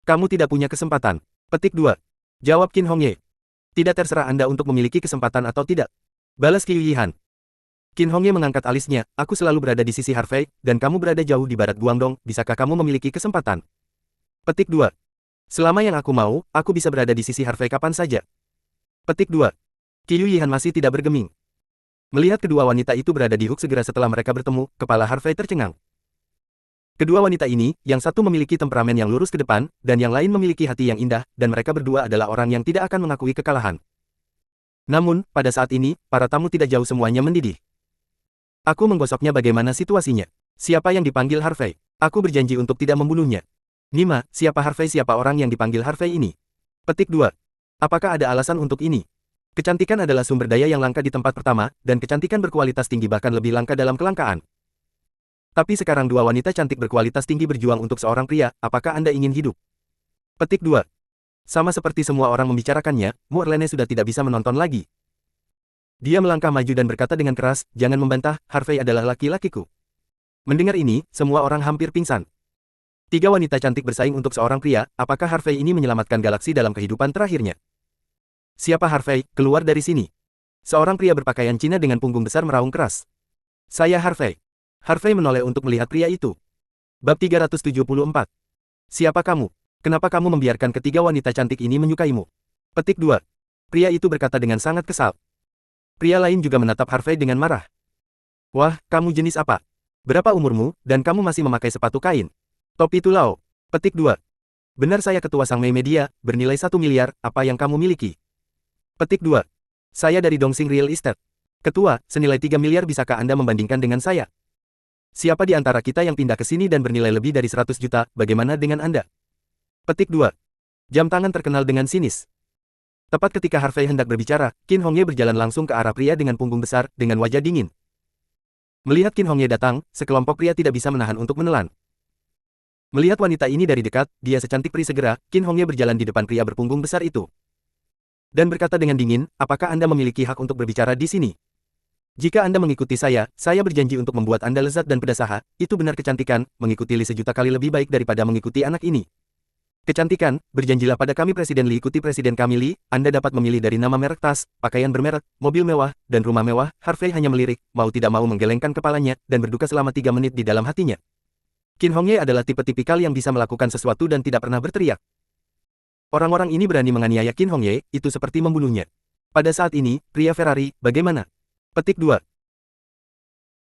Kamu tidak punya kesempatan. Petik 2. Jawab Qin Hongye. Tidak terserah Anda untuk memiliki kesempatan atau tidak. Balas Qiu Yihan. Qin Hongye mengangkat alisnya, aku selalu berada di sisi Harvey, dan kamu berada jauh di barat Guangdong, bisakah kamu memiliki kesempatan? Petik 2. Selama yang aku mau, aku bisa berada di sisi Harvey kapan saja. Petik 2. Qiu Yihan masih tidak bergeming. Melihat kedua wanita itu berada di hook segera setelah mereka bertemu, kepala Harvey tercengang. Kedua wanita ini, yang satu memiliki temperamen yang lurus ke depan, dan yang lain memiliki hati yang indah, dan mereka berdua adalah orang yang tidak akan mengakui kekalahan. Namun, pada saat ini, para tamu tidak jauh semuanya mendidih. Aku menggosoknya bagaimana situasinya. Siapa yang dipanggil Harvey? Aku berjanji untuk tidak membunuhnya. Nima, siapa Harvey siapa orang yang dipanggil Harvey ini? Petik 2. Apakah ada alasan untuk ini? Kecantikan adalah sumber daya yang langka di tempat pertama, dan kecantikan berkualitas tinggi bahkan lebih langka dalam kelangkaan. Tapi sekarang dua wanita cantik berkualitas tinggi berjuang untuk seorang pria, apakah Anda ingin hidup? Petik 2. Sama seperti semua orang membicarakannya, Mu Erlene sudah tidak bisa menonton lagi. Dia melangkah maju dan berkata dengan keras, jangan membantah, Harvey adalah laki-lakiku. Mendengar ini, semua orang hampir pingsan. 3 wanita cantik bersaing untuk seorang pria, apakah Harvey ini menyelamatkan galaksi dalam kehidupan terakhirnya? Siapa Harvey? Keluar dari sini. Seorang pria berpakaian Cina dengan punggung besar meraung keras. Saya Harvey. Harvey menoleh untuk melihat pria itu. Bab 374. Siapa kamu? Kenapa kamu membiarkan ketiga wanita cantik ini menyukaimu? Petik 2. Pria itu berkata dengan sangat kesal. Pria lain juga menatap Harvey dengan marah. Wah, kamu jenis apa? Berapa umurmu, dan kamu masih memakai sepatu kain? Topi Tulao. Petik 2. Benar saya ketua Sangmei Media, bernilai 1 miliar, apa yang kamu miliki? Petik 2. Saya dari Dongxing Real Estate. Ketua, senilai 3 miliar bisakah Anda membandingkan dengan saya? Siapa di antara kita yang pindah ke sini dan bernilai lebih dari 100 juta, bagaimana dengan Anda? Petik 2. Jam tangan terkenal dengan sinis. Tepat ketika Harvey hendak berbicara, Qin Hongye berjalan langsung ke arah pria dengan punggung besar, dengan wajah dingin. Melihat Qin Hongye datang, sekelompok pria tidak bisa menahan untuk menelan. Melihat wanita ini dari dekat, dia secantik peri segera, Qin Hongye berjalan di depan pria berpunggung besar itu. Dan berkata dengan dingin, apakah Anda memiliki hak untuk berbicara di sini? Jika Anda mengikuti saya berjanji untuk membuat Anda lezat dan pedasaha, itu benar kecantikan, mengikuti Li 1.000.000 kali lebih baik daripada mengikuti anak ini. Kecantikan, berjanjilah pada kami Presiden Li ikuti Presiden kami Li, Anda dapat memilih dari nama merek tas, pakaian bermerek, mobil mewah, dan rumah mewah. Harvey hanya melirik, mau tidak mau menggelengkan kepalanya, dan berduka selama 3 menit di dalam hatinya. Qin Hongye adalah tipe tipikal yang bisa melakukan sesuatu dan tidak pernah berteriak. Orang-orang ini berani menganiaya Qin Hongye, itu seperti membunuhnya. Pada saat ini, pria Ferrari, bagaimana? Petik 2.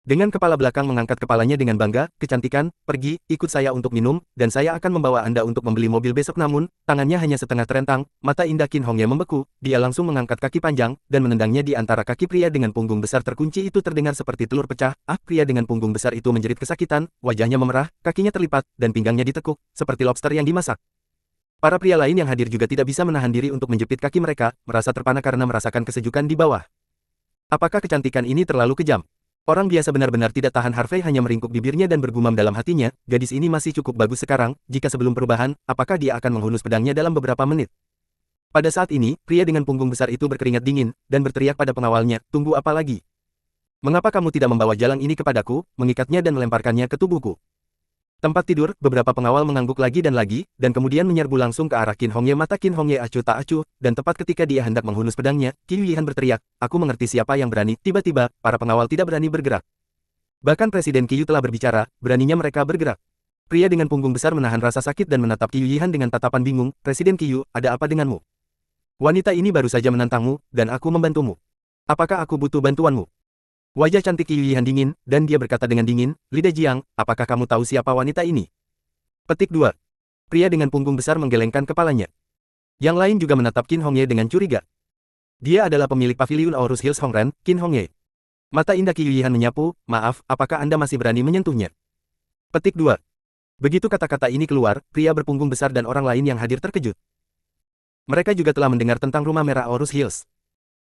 Dengan kepala belakang mengangkat kepalanya dengan bangga, kecantikan, pergi, ikut saya untuk minum, dan saya akan membawa Anda untuk membeli mobil besok. Namun, tangannya hanya setengah terentang, mata indah Qin Hongye membeku, dia langsung mengangkat kaki panjang, dan menendangnya di antara kaki. Pria dengan punggung besar terkunci itu terdengar seperti telur pecah. Pria dengan punggung besar itu menjerit kesakitan, wajahnya memerah, kakinya terlipat, dan pinggangnya ditekuk, seperti lobster yang dimasak. Para pria lain yang hadir juga tidak bisa menahan diri untuk menjepit kaki mereka, merasa terpana karena merasakan kesejukan di bawah. Apakah kecantikan ini terlalu kejam? Orang biasa benar-benar tidak tahan. Harvey hanya meringkuk bibirnya dan bergumam dalam hatinya, gadis ini masih cukup bagus sekarang, jika sebelum perubahan, apakah dia akan menghunus pedangnya dalam beberapa menit? Pada saat ini, pria dengan punggung besar itu berkeringat dingin, dan berteriak pada pengawalnya, tunggu apa lagi? Mengapa kamu tidak membawa jalang ini kepadaku, mengikatnya dan melemparkannya ke tubuhku? Tempat tidur, beberapa pengawal mengangguk lagi, dan kemudian menyerbu langsung ke arah Qin Hongye. Mata Qin Hongye acuh tak acuh, dan tepat ketika dia hendak menghunus pedangnya, Qiu Yihan berteriak, aku mengerti siapa yang berani. Tiba-tiba, para pengawal tidak berani bergerak. Bahkan Presiden Qiu telah berbicara, beraninya mereka bergerak. Pria dengan punggung besar menahan rasa sakit dan menatap Qiu Yihan dengan tatapan bingung, Presiden Qiu, ada apa denganmu? Wanita ini baru saja menantangmu, dan aku membantumu. Apakah aku butuh bantuanmu? Wajah cantik Qiu Yihan dingin, dan dia berkata dengan dingin, Lida Jiang, apakah kamu tahu siapa wanita ini? Petik 2. Pria dengan punggung besar menggelengkan kepalanya. Yang lain juga menatap Qin Hongye dengan curiga. Dia adalah pemilik paviliun Aorus Hills Hongren, Qin Hongye. Mata indah Qiu Yihan menyapu, maaf, apakah Anda masih berani menyentuhnya? Petik 2. Begitu kata-kata ini keluar, pria berpunggung besar dan orang lain yang hadir terkejut. Mereka juga telah mendengar tentang rumah merah Aorus Hills.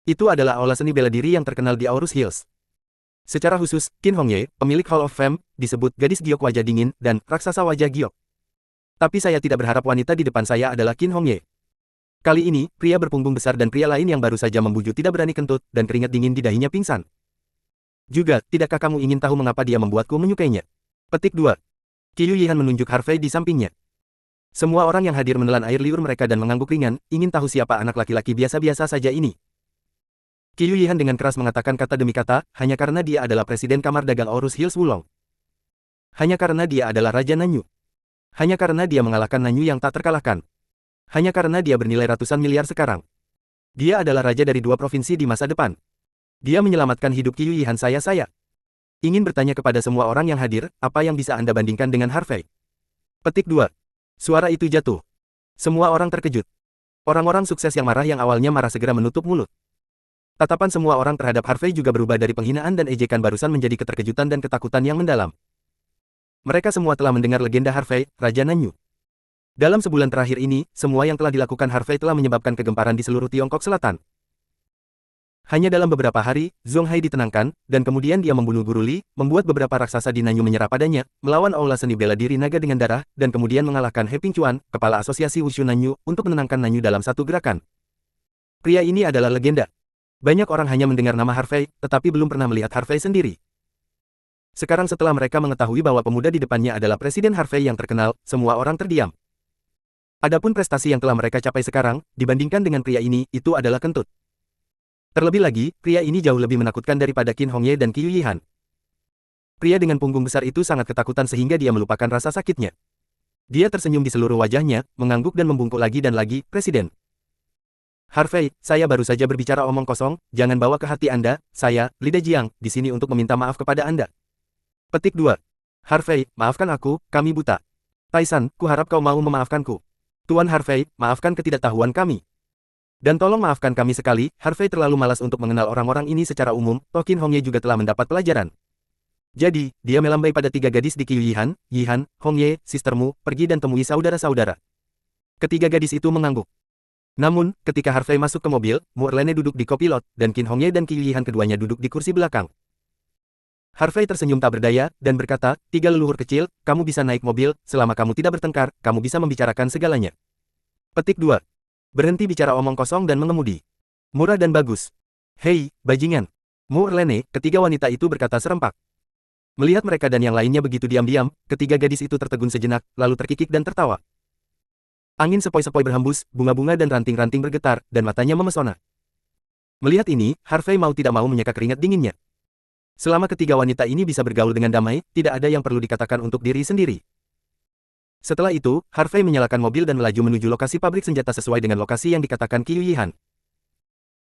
Itu adalah aula seni bela diri yang terkenal di Aorus Hills. Secara khusus, Qin Hongye, pemilik Hall of Fame, disebut gadis giok wajah dingin, dan raksasa wajah giok. Tapi saya tidak berharap wanita di depan saya adalah Qin Hongye. Kali ini, pria berpunggung besar dan pria lain yang baru saja membujuk tidak berani kentut, dan keringat dingin di dahinya pingsan. Juga, tidakkah kamu ingin tahu mengapa dia membuatku menyukainya? Petik 2. Qiu Yihan menunjuk Harvey di sampingnya. Semua orang yang hadir menelan air liur mereka dan mengangguk ringan, ingin tahu siapa anak laki-laki biasa-biasa saja ini. Qiu Yihan dengan keras mengatakan kata demi kata, hanya karena dia adalah Presiden Kamar Dagang Aorus Hills Wulong. Hanya karena dia adalah Raja Nanyu. Hanya karena dia mengalahkan Nanyu yang tak terkalahkan. Hanya karena dia bernilai ratusan miliar sekarang. Dia adalah raja dari 2 provinsi di masa depan. Dia menyelamatkan hidup Qiu Yihan. Saya ingin bertanya kepada semua orang yang hadir, apa yang bisa Anda bandingkan dengan Harvey? Petik 2. Suara itu jatuh. Semua orang terkejut. Orang-orang sukses yang marah yang awalnya marah segera menutup mulut. Tatapan semua orang terhadap Harvey juga berubah dari penghinaan dan ejekan barusan menjadi keterkejutan dan ketakutan yang mendalam. Mereka semua telah mendengar legenda Harvey, Raja Nanyu. Dalam sebulan terakhir ini, semua yang telah dilakukan Harvey telah menyebabkan kegemparan di seluruh Tiongkok Selatan. Hanya dalam beberapa hari, Zhong Hai ditenangkan, dan kemudian dia membunuh Guru Li, membuat beberapa raksasa di Nanyu menyerah padanya, melawan aula seni bela diri naga dengan darah, dan kemudian mengalahkan He Pingchuan, kepala asosiasi Wushu Nanyu, untuk menenangkan Nanyu dalam satu gerakan. Pria ini adalah legenda. Banyak orang hanya mendengar nama Harvey, tetapi belum pernah melihat Harvey sendiri. Sekarang setelah mereka mengetahui bahwa pemuda di depannya adalah Presiden Harvey yang terkenal, semua orang terdiam. Adapun prestasi yang telah mereka capai sekarang, dibandingkan dengan pria ini, itu adalah kentut. Terlebih lagi, pria ini jauh lebih menakutkan daripada Qin Hongye dan Qiu Yihan. Pria dengan punggung besar itu sangat ketakutan sehingga dia melupakan rasa sakitnya. Dia tersenyum di seluruh wajahnya, mengangguk dan membungkuk lagi dan lagi, Presiden. Harvey, saya baru saja berbicara omong kosong, jangan bawa ke hati Anda, saya, Lida Jiang, di sini untuk meminta maaf kepada Anda. Petik 2. Harvey, maafkan aku, kami buta. Taisan, kuharap kau mau memaafkanku. Tuan Harvey, maafkan ketidaktahuan kami. Dan tolong maafkan kami sekali, Harvey terlalu malas untuk mengenal orang-orang ini secara umum, Qin Hongye juga telah mendapat pelajaran. Jadi, dia melambai pada 3 gadis di Qiu Yihan, Yihan, Hongye, sistermu, pergi dan temui saudara-saudara. Ketiga gadis itu mengangguk. Namun, ketika Harvey masuk ke mobil, Mu Erlene duduk di kopilot, dan Qin Hongye dan Qiu Yihan keduanya duduk di kursi belakang. Harvey tersenyum tak berdaya, dan berkata, 3 leluhur kecil, kamu bisa naik mobil, selama kamu tidak bertengkar, kamu bisa membicarakan segalanya. Petik 2. Berhenti bicara omong kosong dan mengemudi. Murah dan bagus. Hei, bajingan. Mu Erlene, ketiga wanita itu berkata serempak. Melihat mereka dan yang lainnya begitu diam-diam, ketiga gadis itu tertegun sejenak, lalu terkikik dan tertawa. Angin sepoi-sepoi berhembus, bunga-bunga dan ranting-ranting bergetar, dan matanya memesona. Melihat ini, Harvey mau tidak mau menyeka keringat dinginnya. Selama ketiga wanita ini bisa bergaul dengan damai, tidak ada yang perlu dikatakan untuk diri sendiri. Setelah itu, Harvey menyalakan mobil dan melaju menuju lokasi pabrik senjata sesuai dengan lokasi yang dikatakan Qiu Yihan.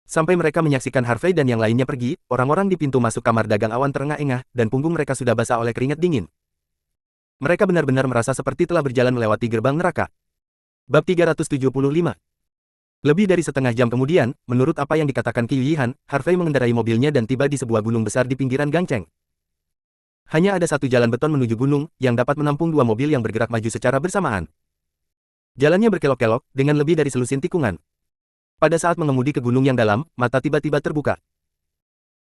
Sampai mereka menyaksikan Harvey dan yang lainnya pergi, orang-orang di pintu masuk kamar dagang awan terengah-engah, dan punggung mereka sudah basah oleh keringat dingin. Mereka benar-benar merasa seperti telah berjalan melewati gerbang neraka. Bab 375. Lebih dari setengah jam kemudian, menurut apa yang dikatakan Qiu Yihan, Harvey mengendarai mobilnya dan tiba di sebuah gunung besar di pinggiran Gangcheng. Hanya ada satu jalan beton menuju gunung, yang dapat menampung dua mobil yang bergerak maju secara bersamaan. Jalannya berkelok-kelok, dengan lebih dari selusin tikungan. Pada saat mengemudi ke gunung yang dalam, mata tiba-tiba terbuka.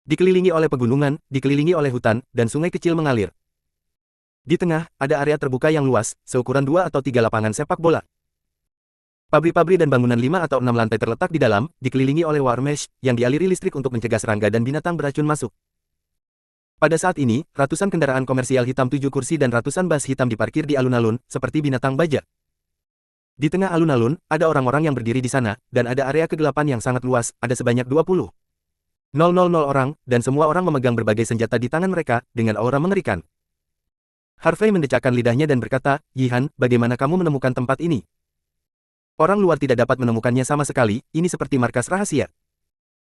Dikelilingi oleh pegunungan, dikelilingi oleh hutan, dan sungai kecil mengalir. Di tengah, ada area terbuka yang luas, seukuran 2 atau 3 lapangan sepak bola. Pabrik-pabrik dan bangunan 5 atau 6 lantai terletak di dalam, dikelilingi oleh wire mesh, yang dialiri listrik untuk mencegah serangga dan binatang beracun masuk. Pada saat ini, ratusan kendaraan komersial hitam 7 kursi dan ratusan bus hitam diparkir di alun-alun, seperti binatang baja. Di tengah alun-alun, ada orang-orang yang berdiri di sana, dan ada area kegelapan yang sangat luas, ada sebanyak 20.000 orang, dan semua orang memegang berbagai senjata di tangan mereka, dengan aura mengerikan. Harvey mendecakkan lidahnya dan berkata, "Yihan, bagaimana kamu menemukan tempat ini?" Orang luar tidak dapat menemukannya sama sekali, ini seperti markas rahasia.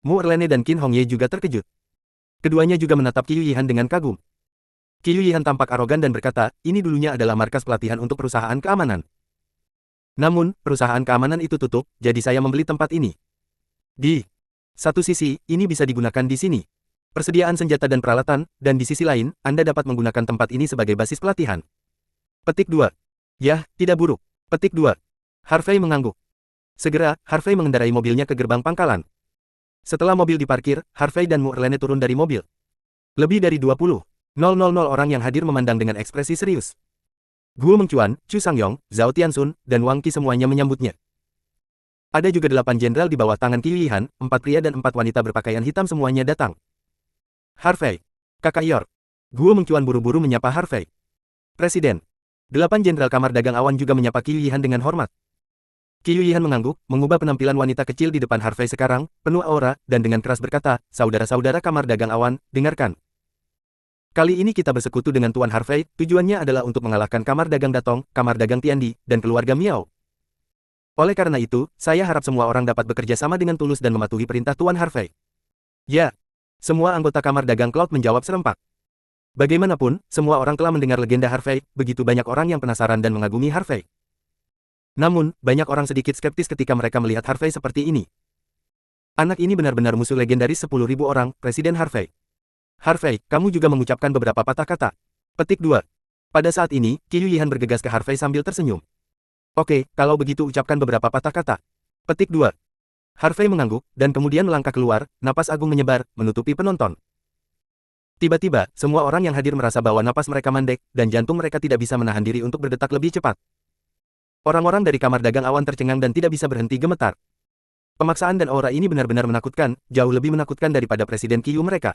Mu Erlene dan Qin Hongye juga terkejut. Keduanya juga menatap Qiu Yihan dengan kagum. Qiu Yihan tampak arogan dan berkata, "Ini dulunya adalah markas pelatihan untuk perusahaan keamanan. Namun, perusahaan keamanan itu tutup, jadi saya membeli tempat ini. Di satu sisi, ini bisa digunakan di sini. Persediaan senjata dan peralatan, dan di sisi lain, Anda dapat menggunakan tempat ini sebagai basis pelatihan." Petik 2. Yah, tidak buruk. Petik 2. Harvey mengangguk. Segera, Harvey mengendarai mobilnya ke gerbang pangkalan. Setelah mobil diparkir, Harvey dan Mu Erlene turun dari mobil. Lebih dari 20.000 orang yang hadir memandang dengan ekspresi serius. Guo Mengcuan, Chu Sangyong, Zhao Tianxun, dan Wang Qi semuanya menyambutnya. Ada juga 8 jenderal di bawah tangan Qiu Yihan, 4 pria dan 4 wanita berpakaian hitam semuanya datang. "Harvey. Kakak Yor." Guo Mengcuan buru-buru menyapa Harvey. "Presiden." 8 jenderal kamar dagang awan juga menyapa Qiu Yihan dengan hormat. Qiu Yihan mengangguk, mengubah penampilan wanita kecil di depan Harvey sekarang, penuh aura, dan dengan keras berkata, "Saudara-saudara kamar dagang awan, dengarkan. Kali ini kita bersekutu dengan Tuan Harvey, tujuannya adalah untuk mengalahkan kamar dagang Datong, kamar dagang Tiandi, dan keluarga Miao. Oleh karena itu, saya harap semua orang dapat bekerja sama dengan tulus dan mematuhi perintah Tuan Harvey." "Ya." Semua anggota kamar dagang Cloud menjawab serempak. Bagaimanapun, semua orang telah mendengar legenda Harvey, begitu banyak orang yang penasaran dan mengagumi Harvey. Namun, banyak orang sedikit skeptis ketika mereka melihat Harvey seperti ini. Anak ini benar-benar musuh legendaris 10.000 orang, Presiden Harvey. "Harvey, kamu juga mengucapkan beberapa patah kata." Petik 2. Pada saat ini, Qiu Yihan bergegas ke Harvey sambil tersenyum. "Oke, kalau begitu ucapkan beberapa patah kata." Petik 2. Harvey mengangguk, dan kemudian melangkah keluar, napas agung menyebar, menutupi penonton. Tiba-tiba, semua orang yang hadir merasa bahwa napas mereka mandek, dan jantung mereka tidak bisa menahan diri untuk berdetak lebih cepat. Orang-orang dari kamar dagang awan tercengang dan tidak bisa berhenti gemetar. Pemaksaan dan aura ini benar-benar menakutkan, jauh lebih menakutkan daripada Presiden Qiu mereka.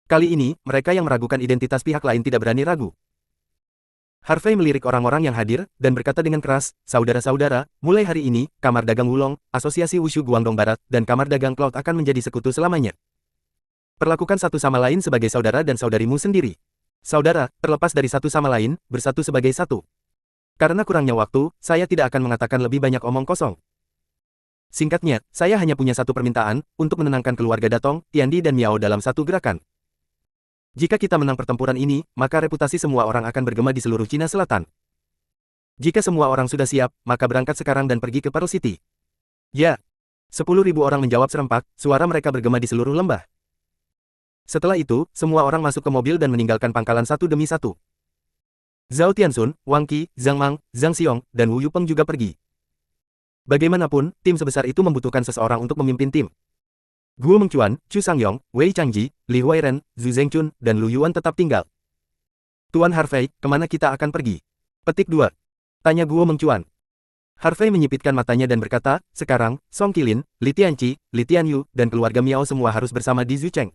Kali ini, mereka yang meragukan identitas pihak lain tidak berani ragu. Harvey melirik orang-orang yang hadir, dan berkata dengan keras, "Saudara-saudara, mulai hari ini, Kamar Dagang Wulong, Asosiasi Wushu Guangdong Barat, dan Kamar Dagang Cloud akan menjadi sekutu selamanya. Perlakukan satu sama lain sebagai saudara dan saudarimu sendiri. Saudara, terlepas dari satu sama lain, bersatu sebagai satu. Karena kurangnya waktu, saya tidak akan mengatakan lebih banyak omong kosong. Singkatnya, saya hanya punya satu permintaan, untuk menenangkan keluarga Datong, Tiandi dan Miao dalam satu gerakan. Jika kita menang pertempuran ini, maka reputasi semua orang akan bergema di seluruh Cina Selatan. Jika semua orang sudah siap, maka berangkat sekarang dan pergi ke Pearl City." "Ya." 10.000 orang menjawab serempak, suara mereka bergema di seluruh lembah. Setelah itu, semua orang masuk ke mobil dan meninggalkan pangkalan satu demi satu. Zhao Tianxun, Wang Qi, Zhang Mang, Zhang Xiong, dan Wu Yupeng juga pergi. Bagaimanapun, tim sebesar itu membutuhkan seseorang untuk memimpin tim. Guo Mengcuan, Chu Sangyong, Wei Changji, Li Huairen, Zhu Zhengchun, dan Lu Yuan tetap tinggal. "Tuan Harvey, kemana kita akan pergi?" Petik 2. Tanya Guo Mengcuan. Harvey menyipitkan matanya dan berkata, "Sekarang, Song Qilin, Li Tianqi, Li Tianyu, dan keluarga Miao semua harus bersama di Zucheng.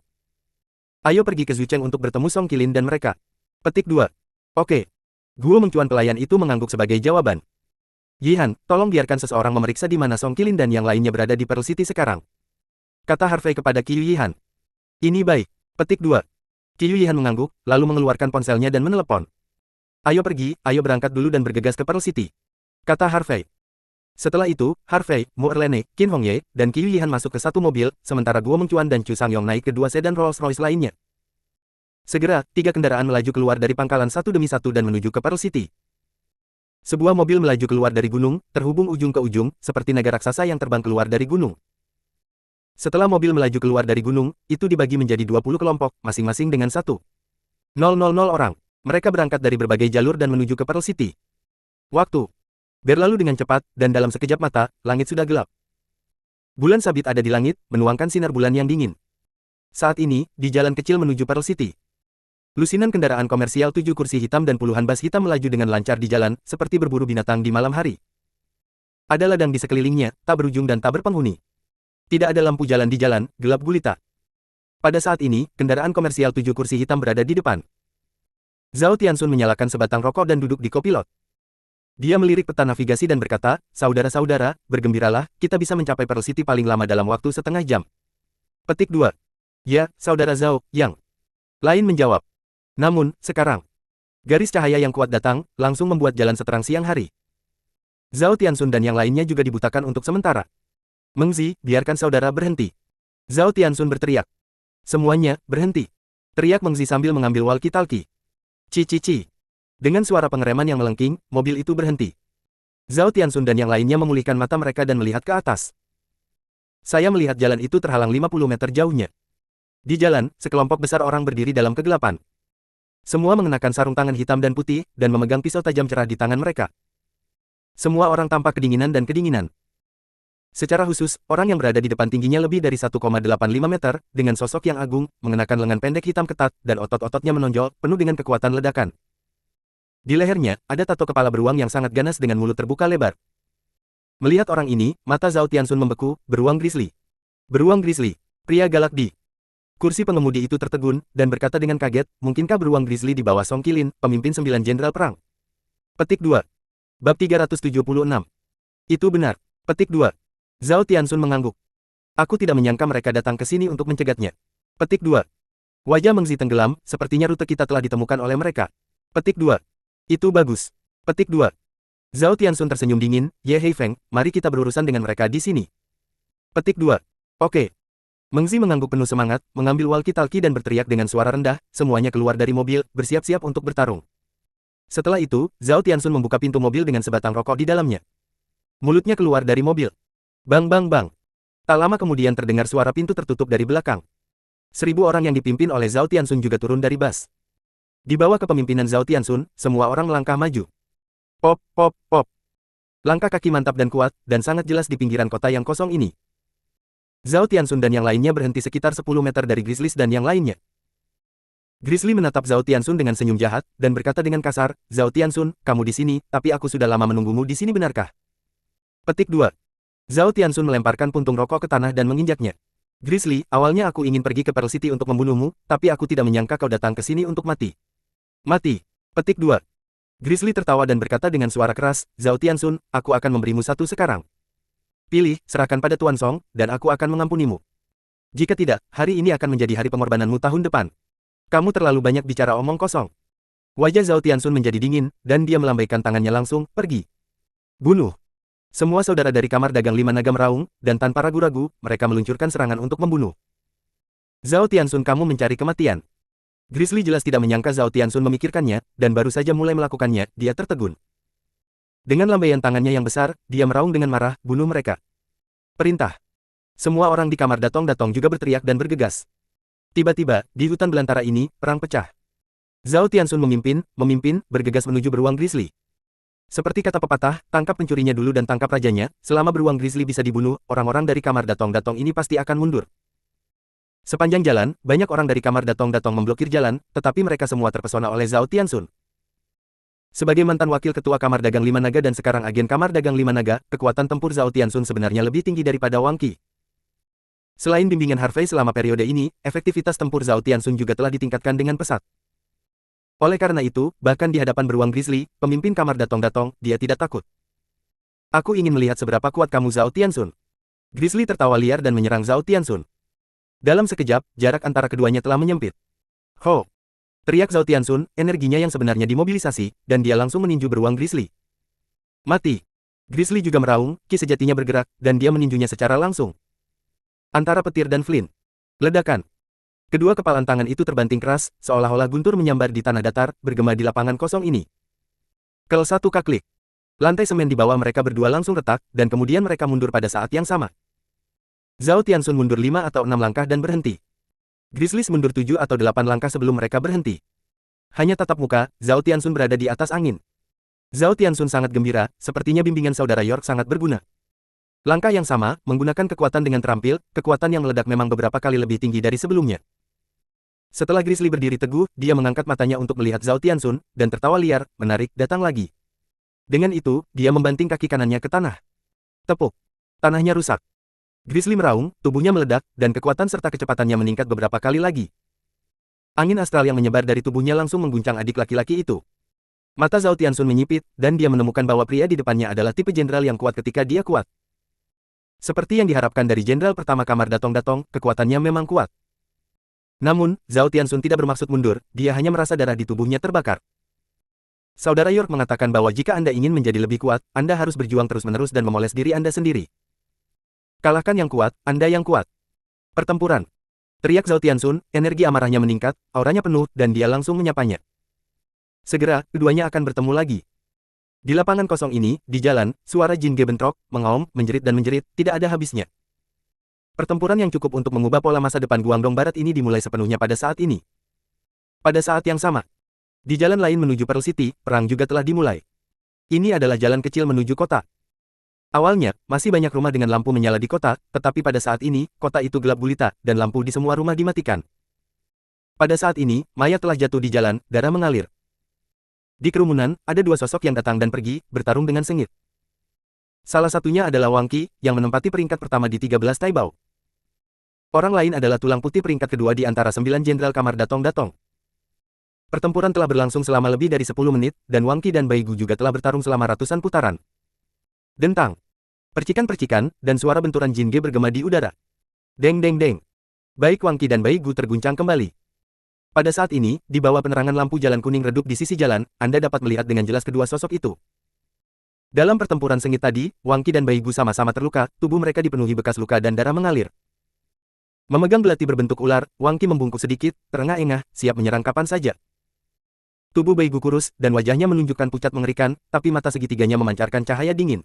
Ayo pergi ke Zucheng untuk bertemu Song Qilin dan mereka." Petik 2. "Oke." Guo Mengcuan pelayan itu mengangguk sebagai jawaban. "Yihan, tolong biarkan seseorang memeriksa di mana Song Qilin dan yang lainnya berada di Pearl City sekarang," kata Harvey kepada Qiu Yihan. "Ini baik." Petik 2. Qiu Yihan mengangguk, lalu mengeluarkan ponselnya dan menelepon. "Ayo pergi, ayo berangkat dulu dan bergegas ke Pearl City," kata Harvey. Setelah itu, Harvey, Mo Erlene, Qin Hongye, dan Qiu Yihan masuk ke satu mobil, sementara Guo Mengcuan dan Chu Sangyong naik ke dua sedan Rolls-Royce lainnya. Segera, tiga kendaraan melaju keluar dari pangkalan satu demi satu dan menuju ke Pearl City. Sebuah mobil melaju keluar dari gunung, terhubung ujung ke ujung, seperti naga raksasa yang terbang keluar dari gunung. Setelah mobil melaju keluar dari gunung, itu dibagi menjadi 20 kelompok, masing-masing dengan 1,000 orang. Mereka berangkat dari berbagai jalur dan menuju ke Pearl City. Waktu berlalu dengan cepat, dan dalam sekejap mata, langit sudah gelap. Bulan sabit ada di langit, menuangkan sinar bulan yang dingin. Saat ini, di jalan kecil menuju Pearl City, lusinan kendaraan komersial 7 kursi hitam dan puluhan bas hitam melaju dengan lancar di jalan, seperti berburu binatang di malam hari. Ada ladang di sekelilingnya, tak berujung dan tak berpenghuni. Tidak ada lampu jalan di jalan, gelap gulita. Pada saat ini, kendaraan komersial 7 kursi hitam berada di depan. Zhao Tianxun menyalakan sebatang rokok dan duduk di kopilot. Dia melirik peta navigasi dan berkata, "Saudara-saudara, bergembiralah, kita bisa mencapai Pearl City paling lama dalam waktu setengah jam." Petik 2. Ya, saudara Zhao, yang lain menjawab. Namun, sekarang, garis cahaya yang kuat datang, langsung membuat jalan seterang siang hari. Zhao Tianxun dan yang lainnya juga dibutakan untuk sementara. "Mengzi, biarkan saudara berhenti." Zhao Tianxun berteriak. "Semuanya, berhenti!" Teriak Mengzi sambil mengambil walkie-talkie. Ci. Dengan suara pengereman yang melengking, mobil itu berhenti. Zhao Tianxun dan yang lainnya memulihkan mata mereka dan melihat ke atas. Saya melihat jalan itu terhalang 50 meter jauhnya. Di jalan, sekelompok besar orang berdiri dalam kegelapan. Semua mengenakan sarung tangan hitam dan putih, dan memegang pisau tajam cerah di tangan mereka. Semua orang tampak kedinginan dan kedinginan. Secara khusus, orang yang berada di depan tingginya lebih dari 1,85 meter, dengan sosok yang agung, mengenakan lengan pendek hitam ketat, dan otot-ototnya menonjol, penuh dengan kekuatan ledakan. Di lehernya, ada tato kepala beruang yang sangat ganas dengan mulut terbuka lebar. Melihat orang ini, mata Zhao Tianxun membeku, beruang grizzly. Beruang grizzly, pria galak di kursi pengemudi itu tertegun, dan berkata dengan kaget, mungkinkah beruang grizzly di bawah Song Qilin, pemimpin 9 jenderal perang? Petik 2. Bab 376. Itu benar. Petik 2. Zhao Tianxun mengangguk. Aku tidak menyangka mereka datang ke sini untuk mencegatnya. Petik 2. Wajah Mengzi tenggelam, sepertinya rute kita telah ditemukan oleh mereka. Petik 2. Itu bagus. Petik 2. Zhao Tianxun tersenyum dingin, Ye Heifeng, mari kita berurusan dengan mereka di sini. Petik 2. Oke. Mengzi mengangguk penuh semangat, mengambil walkie-talkie dan berteriak dengan suara rendah, semuanya keluar dari mobil, bersiap-siap untuk bertarung. Setelah itu, Zhao Tianxun membuka pintu mobil dengan sebatang rokok di dalamnya. Mulutnya keluar dari mobil. Bang bang bang. Tak lama kemudian terdengar suara pintu tertutup dari belakang. 1000 orang yang dipimpin oleh Zhao Tianxun juga turun dari bus. Di bawah kepemimpinan Zhao Tianxun, semua orang melangkah maju. Pop, pop, pop. Langkah kaki mantap dan kuat, dan sangat jelas di pinggiran kota yang kosong ini. Zhao Tianxun dan yang lainnya berhenti sekitar 10 meter dari Grizzly dan yang lainnya. Grizzly menatap Zhao Tianxun dengan senyum jahat, dan berkata dengan kasar, Zhao Tianxun, kamu di sini, tapi aku sudah lama menunggumu di sini benarkah? Petik 2. Zhao Tianxun melemparkan puntung rokok ke tanah dan menginjaknya. Grizzly, awalnya aku ingin pergi ke Pearl City untuk membunuhmu, tapi aku tidak menyangka kau datang ke sini untuk mati. Mati. Petik 2. Grizzly tertawa dan berkata dengan suara keras, Zhao Tianxun, aku akan memberimu satu sekarang. Pilih, serahkan pada Tuan Song, dan aku akan mengampunimu. Jika tidak, hari ini akan menjadi hari pengorbananmu tahun depan. Kamu terlalu banyak bicara omong kosong. Wajah Zhao Tianxun menjadi dingin, dan dia melambaikan tangannya langsung, pergi. Bunuh. Semua saudara dari kamar dagang 5 naga meraung, dan tanpa ragu-ragu, mereka meluncurkan serangan untuk membunuh. Zhao Tianxun, kamu mencari kematian. Grizzly jelas tidak menyangka Zhao Tianxun memikirkannya, dan baru saja mulai melakukannya, dia tertegun. Dengan lambaian tangannya yang besar, dia meraung dengan marah, bunuh mereka. Perintah. Semua orang di kamar Datong-Datong juga berteriak dan bergegas. Tiba-tiba, di hutan belantara ini, perang pecah. Zhao Tianxun memimpin, bergegas menuju beruang Grizzly. Seperti kata pepatah, tangkap pencurinya dulu dan tangkap rajanya, selama beruang Grizzly bisa dibunuh, orang-orang dari kamar Datong-Datong ini pasti akan mundur. Sepanjang jalan, banyak orang dari kamar Datong-Datong memblokir jalan, tetapi mereka semua terpesona oleh Zhao Tianxun. Sebagai mantan wakil ketua kamar dagang 5 naga dan sekarang agen kamar dagang 5 naga, kekuatan tempur Zhao Tianxun sebenarnya lebih tinggi daripada Wang Qi. Selain bimbingan Harvey selama periode ini, efektivitas tempur Zhao Tianxun juga telah ditingkatkan dengan pesat. Oleh karena itu, bahkan di hadapan beruang Grizzly, pemimpin kamar Datong-Datong, dia tidak takut. Aku ingin melihat seberapa kuat kamu Zhao Tianxun. Grizzly tertawa liar dan menyerang Zhao Tianxun. Dalam sekejap, jarak antara keduanya telah menyempit. Ho! Teriak Zhao Tianxun, energinya yang sebenarnya dimobilisasi, dan dia langsung meninju beruang Grizzly. Mati! Grizzly juga meraung, ki sejatinya bergerak, dan dia meninjunya secara langsung. Antara petir dan flint. Ledakan. Kedua kepalan tangan itu terbanting keras, seolah-olah guntur menyambar di tanah datar, bergema di lapangan kosong ini. Kel satu kaklik. Lantai semen di bawah mereka berdua langsung retak, dan kemudian mereka mundur pada saat yang sama. Zhao Tianxun mundur 5 atau 6 langkah dan berhenti. Grizzly mundur 7 atau 8 langkah sebelum mereka berhenti. Hanya tatap muka, Zhao Tianxun berada di atas angin. Zhao Tianxun sangat gembira, sepertinya bimbingan saudara York sangat berguna. Langkah yang sama, menggunakan kekuatan dengan terampil, kekuatan yang meledak memang beberapa kali lebih tinggi dari sebelumnya. Setelah Grizzly berdiri teguh, dia mengangkat matanya untuk melihat Zhao Tianxun, dan tertawa liar, menarik, datang lagi. Dengan itu, dia membanting kaki kanannya ke tanah. Tepuk. Tanahnya rusak. Grizzly meraung, tubuhnya meledak, dan kekuatan serta kecepatannya meningkat beberapa kali lagi. Angin astral yang menyebar dari tubuhnya langsung mengguncang adik laki-laki itu. Mata Zhao Tianxun menyipit, dan dia menemukan bahwa pria di depannya adalah tipe jenderal yang kuat ketika dia kuat. Seperti yang diharapkan dari jenderal pertama kamar Datong-Datong, kekuatannya memang kuat. Namun, Zhao Tianxun tidak bermaksud mundur, dia hanya merasa darah di tubuhnya terbakar. Saudara York mengatakan bahwa jika Anda ingin menjadi lebih kuat, Anda harus berjuang terus-menerus dan memoles diri Anda sendiri. Kalahkan yang kuat, Anda yang kuat. Pertempuran. Teriak Zhao Tianxun, energi amarahnya meningkat, auranya penuh, dan dia langsung menyapanya. Segera, keduanya akan bertemu lagi. Di lapangan kosong ini, di jalan, suara Jin Ge bentrok, mengaum, menjerit dan menjerit, tidak ada habisnya. Pertempuran yang cukup untuk mengubah pola masa depan Guangdong Barat ini dimulai sepenuhnya pada saat ini. Pada saat yang sama, di jalan lain menuju Pearl City, perang juga telah dimulai. Ini adalah jalan kecil menuju kota. Awalnya, masih banyak rumah dengan lampu menyala di kota, tetapi pada saat ini, kota itu gelap gulita, dan lampu di semua rumah dimatikan. Pada saat ini, mayat telah jatuh di jalan, darah mengalir. Di kerumunan, ada dua sosok yang datang dan pergi, bertarung dengan sengit. Salah satunya adalah Wang Qi, yang menempati peringkat pertama di 13 Taibao. Orang lain adalah tulang putih peringkat kedua di antara 9 jenderal kamar Datong-Datong. Pertempuran telah berlangsung selama lebih dari 10 menit, dan Wang Qi dan Bai Gu juga telah bertarung selama ratusan putaran. Dentang. Percikan-percikan, dan suara benturan Jin Ge bergema di udara. Deng deng deng. Baik Wang Qi dan Bai Gu terguncang kembali. Pada saat ini, di bawah penerangan lampu jalan kuning redup di sisi jalan, Anda dapat melihat dengan jelas kedua sosok itu. Dalam pertempuran sengit tadi, Wang Qi dan Bai Gu sama-sama terluka, tubuh mereka dipenuhi bekas luka dan darah mengalir. Memegang belati berbentuk ular, Wang Qi membungkuk sedikit, terengah-engah, siap menyerang kapan saja. Tubuh Bai Gu kurus, dan wajahnya menunjukkan pucat mengerikan, tapi mata segitiganya memancarkan cahaya dingin.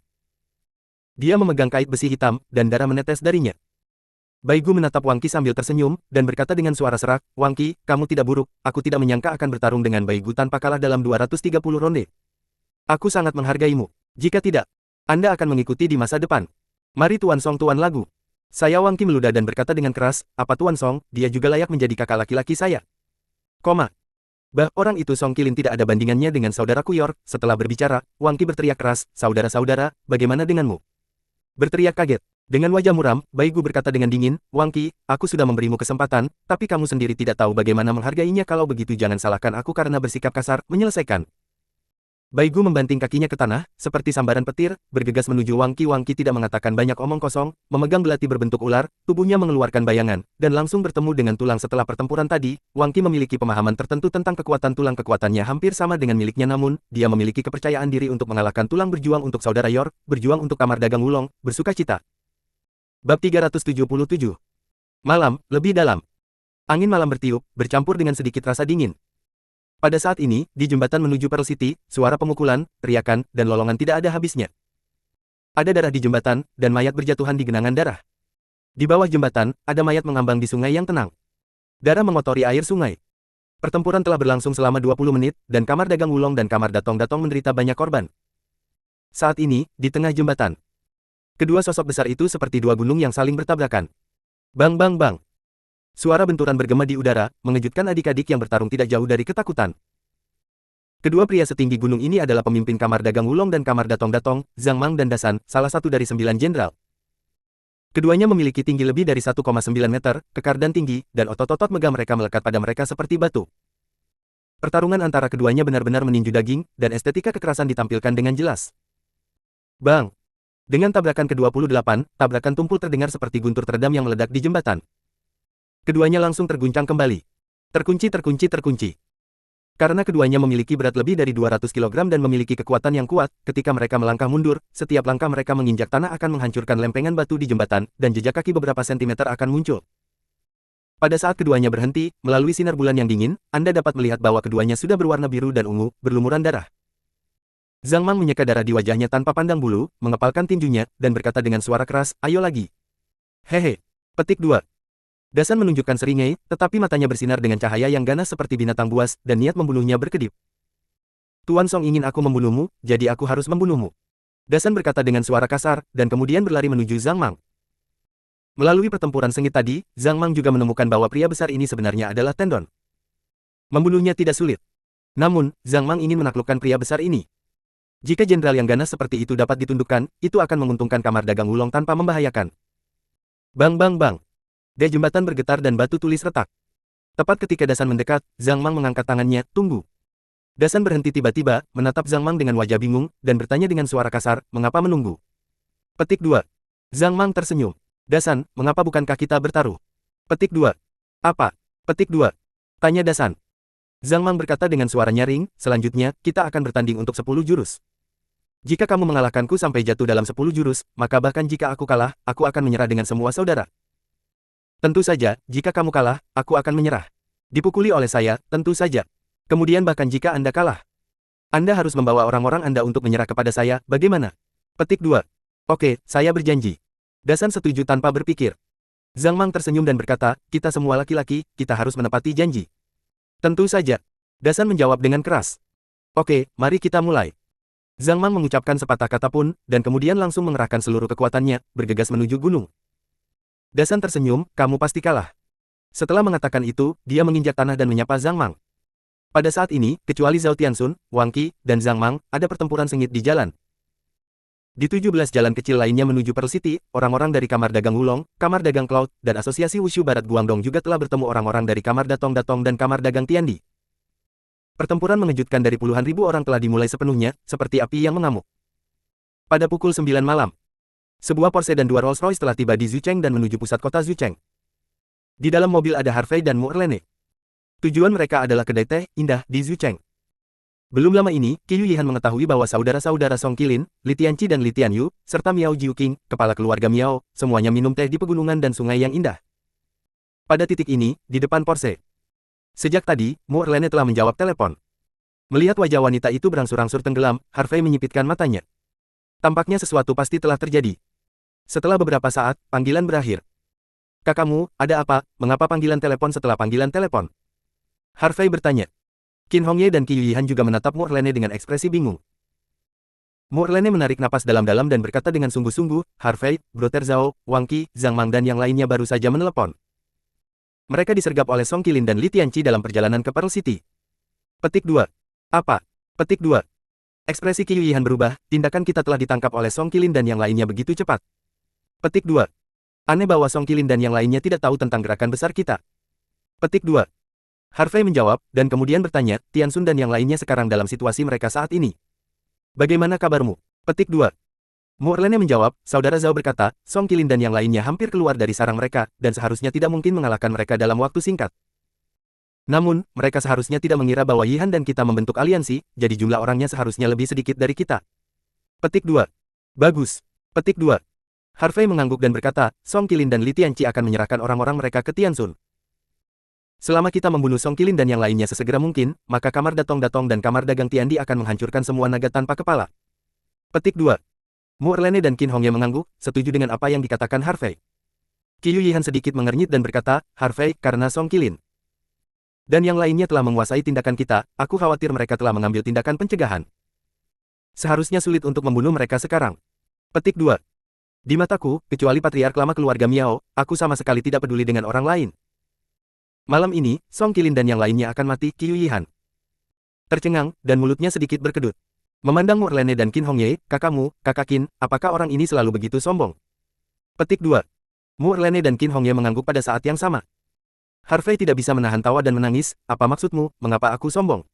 Dia memegang kait besi hitam, dan darah menetes darinya. Bai Gu menatap Wang Qi sambil tersenyum, dan berkata dengan suara serak, Wang Qi, kamu tidak buruk, aku tidak menyangka akan bertarung dengan Bai Gu tanpa kalah dalam 230 ronde. Aku sangat menghargaimu. Jika tidak, Anda akan mengikuti di masa depan. Mari Tuan Song Tuan Lagu. Saya Wang Qi meludah dan berkata dengan keras, apa Tuan Song, dia juga layak menjadi kakak laki-laki saya. Koma. Orang itu Song Qilin tidak ada bandingannya dengan saudaraku York. Setelah berbicara, Wang Qi berteriak keras, saudara-saudara, bagaimana denganmu? Berteriak kaget. Dengan wajah muram, Bai Gu berkata dengan dingin, Wang Qi, aku sudah memberimu kesempatan, tapi kamu sendiri tidak tahu bagaimana menghargainya kalau begitu jangan salahkan aku karena bersikap kasar, menyelesaikan. Bai Gu membanting kakinya ke tanah, seperti sambaran petir, bergegas menuju Wang Qi. Wang Qi tidak mengatakan banyak omong kosong, memegang belati berbentuk ular, tubuhnya mengeluarkan bayangan, dan langsung bertemu dengan tulang. Setelah pertempuran tadi, Wang Qi memiliki pemahaman tertentu tentang kekuatan tulang. Kekuatannya hampir sama dengan miliknya, namun, dia memiliki kepercayaan diri untuk mengalahkan tulang. Berjuang untuk saudara York, berjuang untuk kamar dagang Wulong, bersuka cita. Bab 377. Malam, lebih dalam. Angin malam bertiup, bercampur dengan sedikit rasa dingin. Pada saat ini, di jembatan menuju Pearl City, suara pemukulan, teriakan, dan lolongan tidak ada habisnya. Ada darah di jembatan, dan mayat berjatuhan di genangan darah. Di bawah jembatan, ada mayat mengambang di sungai yang tenang. Darah mengotori air sungai. Pertempuran telah berlangsung selama 20 menit, dan kamar dagang Wulong dan kamar Datong-Datong menderita banyak korban. Saat ini, di tengah jembatan, kedua sosok besar itu seperti dua gunung yang saling bertabrakan. Bang bang bang. Suara benturan bergema di udara, mengejutkan adik-adik yang bertarung tidak jauh dari ketakutan. Kedua pria setinggi gunung ini adalah pemimpin kamar dagang Wulong dan kamar Datong-Datong, Zhang Mang dan Dasan, salah satu dari 9 jenderal. Keduanya memiliki tinggi lebih dari 1,9 meter, kekar dan tinggi, dan otot-otot megah mereka melekat pada mereka seperti batu. Pertarungan antara keduanya benar-benar meninju daging, dan estetika kekerasan ditampilkan dengan jelas. Bang! Dengan tabrakan ke-28, tabrakan tumpul terdengar seperti guntur teredam yang meledak di jembatan. Keduanya langsung terguncang kembali. Terkunci. Karena keduanya memiliki berat lebih dari 200 kg dan memiliki kekuatan yang kuat, ketika mereka melangkah mundur, setiap langkah mereka menginjak tanah akan menghancurkan lempengan batu di jembatan, dan jejak kaki beberapa sentimeter akan muncul. Pada saat keduanya berhenti, melalui sinar bulan yang dingin, Anda dapat melihat bahwa keduanya sudah berwarna biru dan ungu, berlumuran darah. Zhang Mang menyeka darah di wajahnya tanpa pandang bulu, mengepalkan tinjunya, dan berkata dengan suara keras, "Ayo lagi." Hehe. Petik 2. Dasan menunjukkan seringai, tetapi matanya bersinar dengan cahaya yang ganas seperti binatang buas, dan niat membunuhnya berkedip. "Tuan Song ingin aku membunuhmu, jadi aku harus membunuhmu." Dasan berkata dengan suara kasar, dan kemudian berlari menuju Zhang Mang. Melalui pertempuran sengit tadi, Zhang Mang juga menemukan bahwa pria besar ini sebenarnya adalah tendon. Membunuhnya tidak sulit. Namun, Zhang Mang ingin menaklukkan pria besar ini. Jika jenderal yang ganas seperti itu dapat ditundukkan, itu akan menguntungkan kamar dagang Wulong tanpa membahayakan. Bang bang bang. Dek jembatan bergetar dan batu tulis retak. Tepat ketika Dasan mendekat, Zhang Mang mengangkat tangannya, "Tunggu." Dasan berhenti tiba-tiba, menatap Zhang Mang dengan wajah bingung, dan bertanya dengan suara kasar, "Mengapa menunggu?" Petik 2. Zhang Mang tersenyum. "Dasan, mengapa bukankah kita bertaruh?" Petik 2. "Apa?" Petik 2. Tanya Dasan. Zhang Mang berkata dengan suara nyaring, "Selanjutnya, kita akan bertanding untuk 10 jurus. Jika kamu mengalahkanku sampai jatuh dalam 10 jurus, maka bahkan jika aku kalah, aku akan menyerah dengan semua saudara. Tentu saja, jika kamu kalah, aku akan menyerah. Dipukuli oleh saya, tentu saja. Kemudian bahkan jika Anda kalah, Anda harus membawa orang-orang Anda untuk menyerah kepada saya, bagaimana?" Petik 2. "Oke, saya berjanji." Dasan setuju tanpa berpikir. Zhang Mang tersenyum dan berkata, "Kita semua laki-laki, kita harus menepati janji." "Tentu saja." Dasan menjawab dengan keras. "Oke, mari kita mulai." Zhang Mang mengucapkan sepatah kata pun, dan kemudian langsung mengerahkan seluruh kekuatannya, bergegas menuju gunung. Dasan tersenyum, "Kamu pasti kalah." Setelah mengatakan itu, dia menginjak tanah dan menyapa Zhang Mang. Pada saat ini, kecuali Zhao Tianxun, Wang Qi, dan Zhang Mang, ada pertempuran sengit di jalan. Di 17 jalan kecil lainnya menuju Pearl City, orang-orang dari Kamar Dagang Wulong, Kamar Dagang Cloud, dan Asosiasi Wushu Barat Guangdong juga telah bertemu orang-orang dari Kamar Datong Datong dan Kamar Dagang Tiandi. Pertempuran mengejutkan dari puluhan ribu orang telah dimulai sepenuhnya, seperti api yang mengamuk. Pada pukul 9 malam, sebuah Porsche dan 2 Rolls-Royce telah tiba di Zucheng dan menuju pusat kota Zucheng. Di dalam mobil ada Harvey dan Mu Erlene. Tujuan mereka adalah kedai teh indah di Zucheng. Belum lama ini, Qi Yuyihan mengetahui bahwa saudara-saudara Song Qilin, Li Tianqi dan Li Tianyu, serta Miao Jiuqing, kepala keluarga Miao, semuanya minum teh di pegunungan dan sungai yang indah. Pada titik ini, di depan Porsche. Sejak tadi, Mu Erlene telah menjawab telepon. Melihat wajah wanita itu berangsur-angsur tenggelam, Harvey menyipitkan matanya. Tampaknya sesuatu pasti telah terjadi. Setelah beberapa saat, panggilan berakhir. "Kakakmu, ada apa? Mengapa panggilan telepon setelah panggilan telepon?" Harvey bertanya. Qin Hongye dan Qi Yuyihan juga menatap Mu Erlene dengan ekspresi bingung. Mu Erlene menarik napas dalam-dalam dan berkata dengan sungguh-sungguh, "Harvey, Brother Zhao, Wang Qi, Zhang Mang dan yang lainnya baru saja menelepon. Mereka disergap oleh Song Qilin dan Li Tianqi dalam perjalanan ke Pearl City." Petik 2. "Apa?" Petik 2. Ekspresi Qi Yuyihan berubah, "Tindakan kita telah ditangkap oleh Song Qilin dan yang lainnya begitu cepat." Petik 2. "Aneh bahwa Song Qilin dan yang lainnya tidak tahu tentang gerakan besar kita." Petik 2. Harvey menjawab, dan kemudian bertanya, "Tianxun dan yang lainnya sekarang dalam situasi mereka saat ini. Bagaimana kabarmu?" Petik 2. Mu Erlene menjawab, "Saudara Zhao berkata, Song Qilin dan yang lainnya hampir keluar dari sarang mereka, dan seharusnya tidak mungkin mengalahkan mereka dalam waktu singkat. Namun, mereka seharusnya tidak mengira bahwa Yihan dan kita membentuk aliansi, jadi jumlah orangnya seharusnya lebih sedikit dari kita." Petik 2. "Bagus." Petik 2. Harvey mengangguk dan berkata, "Song Qilin dan Li Tianqi akan menyerahkan orang-orang mereka ke Tianxun. Selama kita membunuh Song Qilin dan yang lainnya sesegera mungkin, maka Kamar Datong Datong dan Kamar Dagang Tiandi akan menghancurkan semua naga tanpa kepala." Petik 2. Mu Erlene dan Qin Hongye mengangguk, setuju dengan apa yang dikatakan Harvey. Qi Yuyihan sedikit mengernyit dan berkata, "Harvey, karena Song Qilin dan yang lainnya telah menguasai tindakan kita, aku khawatir mereka telah mengambil tindakan pencegahan. Seharusnya sulit untuk membunuh mereka sekarang." Petik 2. "Di mataku, kecuali patriark lama keluarga Miao, aku sama sekali tidak peduli dengan orang lain. Malam ini, Song Qilin dan yang lainnya akan mati." Qi Yuyihan tercengang, dan mulutnya sedikit berkedut. Memandang Mu Erlene dan Qin Hongye, "Kakakmu, Kakak Qin, apakah orang ini selalu begitu sombong?" Petik 2. Mu Erlene dan Qin Hongye mengangguk pada saat yang sama. Harvey tidak bisa menahan tawa dan menangis, "Apa maksudmu, mengapa aku sombong?"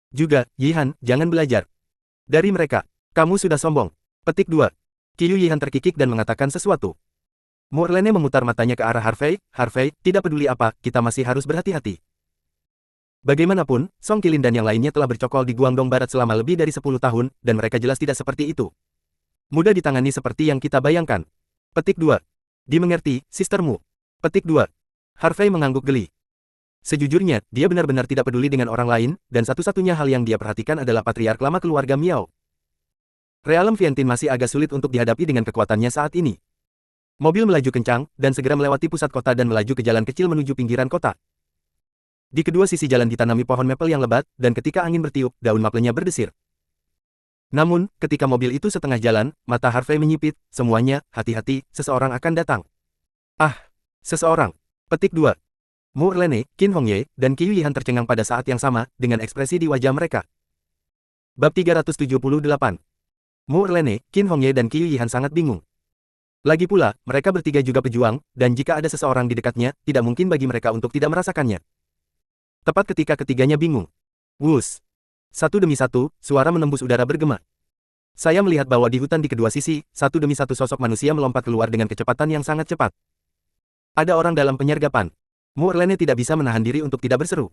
Juga, "Yihan, jangan belajar dari mereka. Kamu sudah sombong." Petik 2. Qi Yuyihan terkikik dan mengatakan sesuatu. Mu Erlene memutar matanya ke arah Harvey, "Harvey, tidak peduli apa, kita masih harus berhati-hati." Bagaimanapun, Song Qilin dan yang lainnya telah bercokol di Guangdong Barat selama lebih dari 10 tahun, dan mereka jelas tidak seperti itu. Mudah ditangani seperti yang kita bayangkan. Petik 2. Dimengerti, sistermu. Petik 2. Harvey mengangguk geli. Sejujurnya, dia benar-benar tidak peduli dengan orang lain, dan satu-satunya hal yang dia perhatikan adalah patriark lama keluarga Miao. Realem Vientiane masih agak sulit untuk dihadapi dengan kekuatannya saat ini. Mobil melaju kencang, dan segera melewati pusat kota dan melaju ke jalan kecil menuju pinggiran kota. Di kedua sisi jalan ditanami pohon maple yang lebat, dan ketika angin bertiup, daun maplenya berdesir. Namun, ketika mobil itu setengah jalan, mata Harvey menyipit, semuanya, hati-hati, seseorang akan datang. Ah, seseorang. Petik 2. Mu Erlene, Qin Hongye, dan Qiyu Yihan tercengang pada saat yang sama, dengan ekspresi di wajah mereka. Bab 378. Mu Erlene, Qin Hongye dan Qiyu Yihan sangat bingung. Lagi pula, mereka bertiga juga pejuang, dan jika ada seseorang di dekatnya, tidak mungkin bagi mereka untuk tidak merasakannya. Tepat ketika ketiganya bingung. Wus. Satu demi satu, suara menembus udara bergema. Saya melihat bahwa di hutan di kedua sisi, satu demi satu sosok manusia melompat keluar dengan kecepatan yang sangat cepat. Ada orang dalam penyergapan. Mu Erlene tidak bisa menahan diri untuk tidak berseru.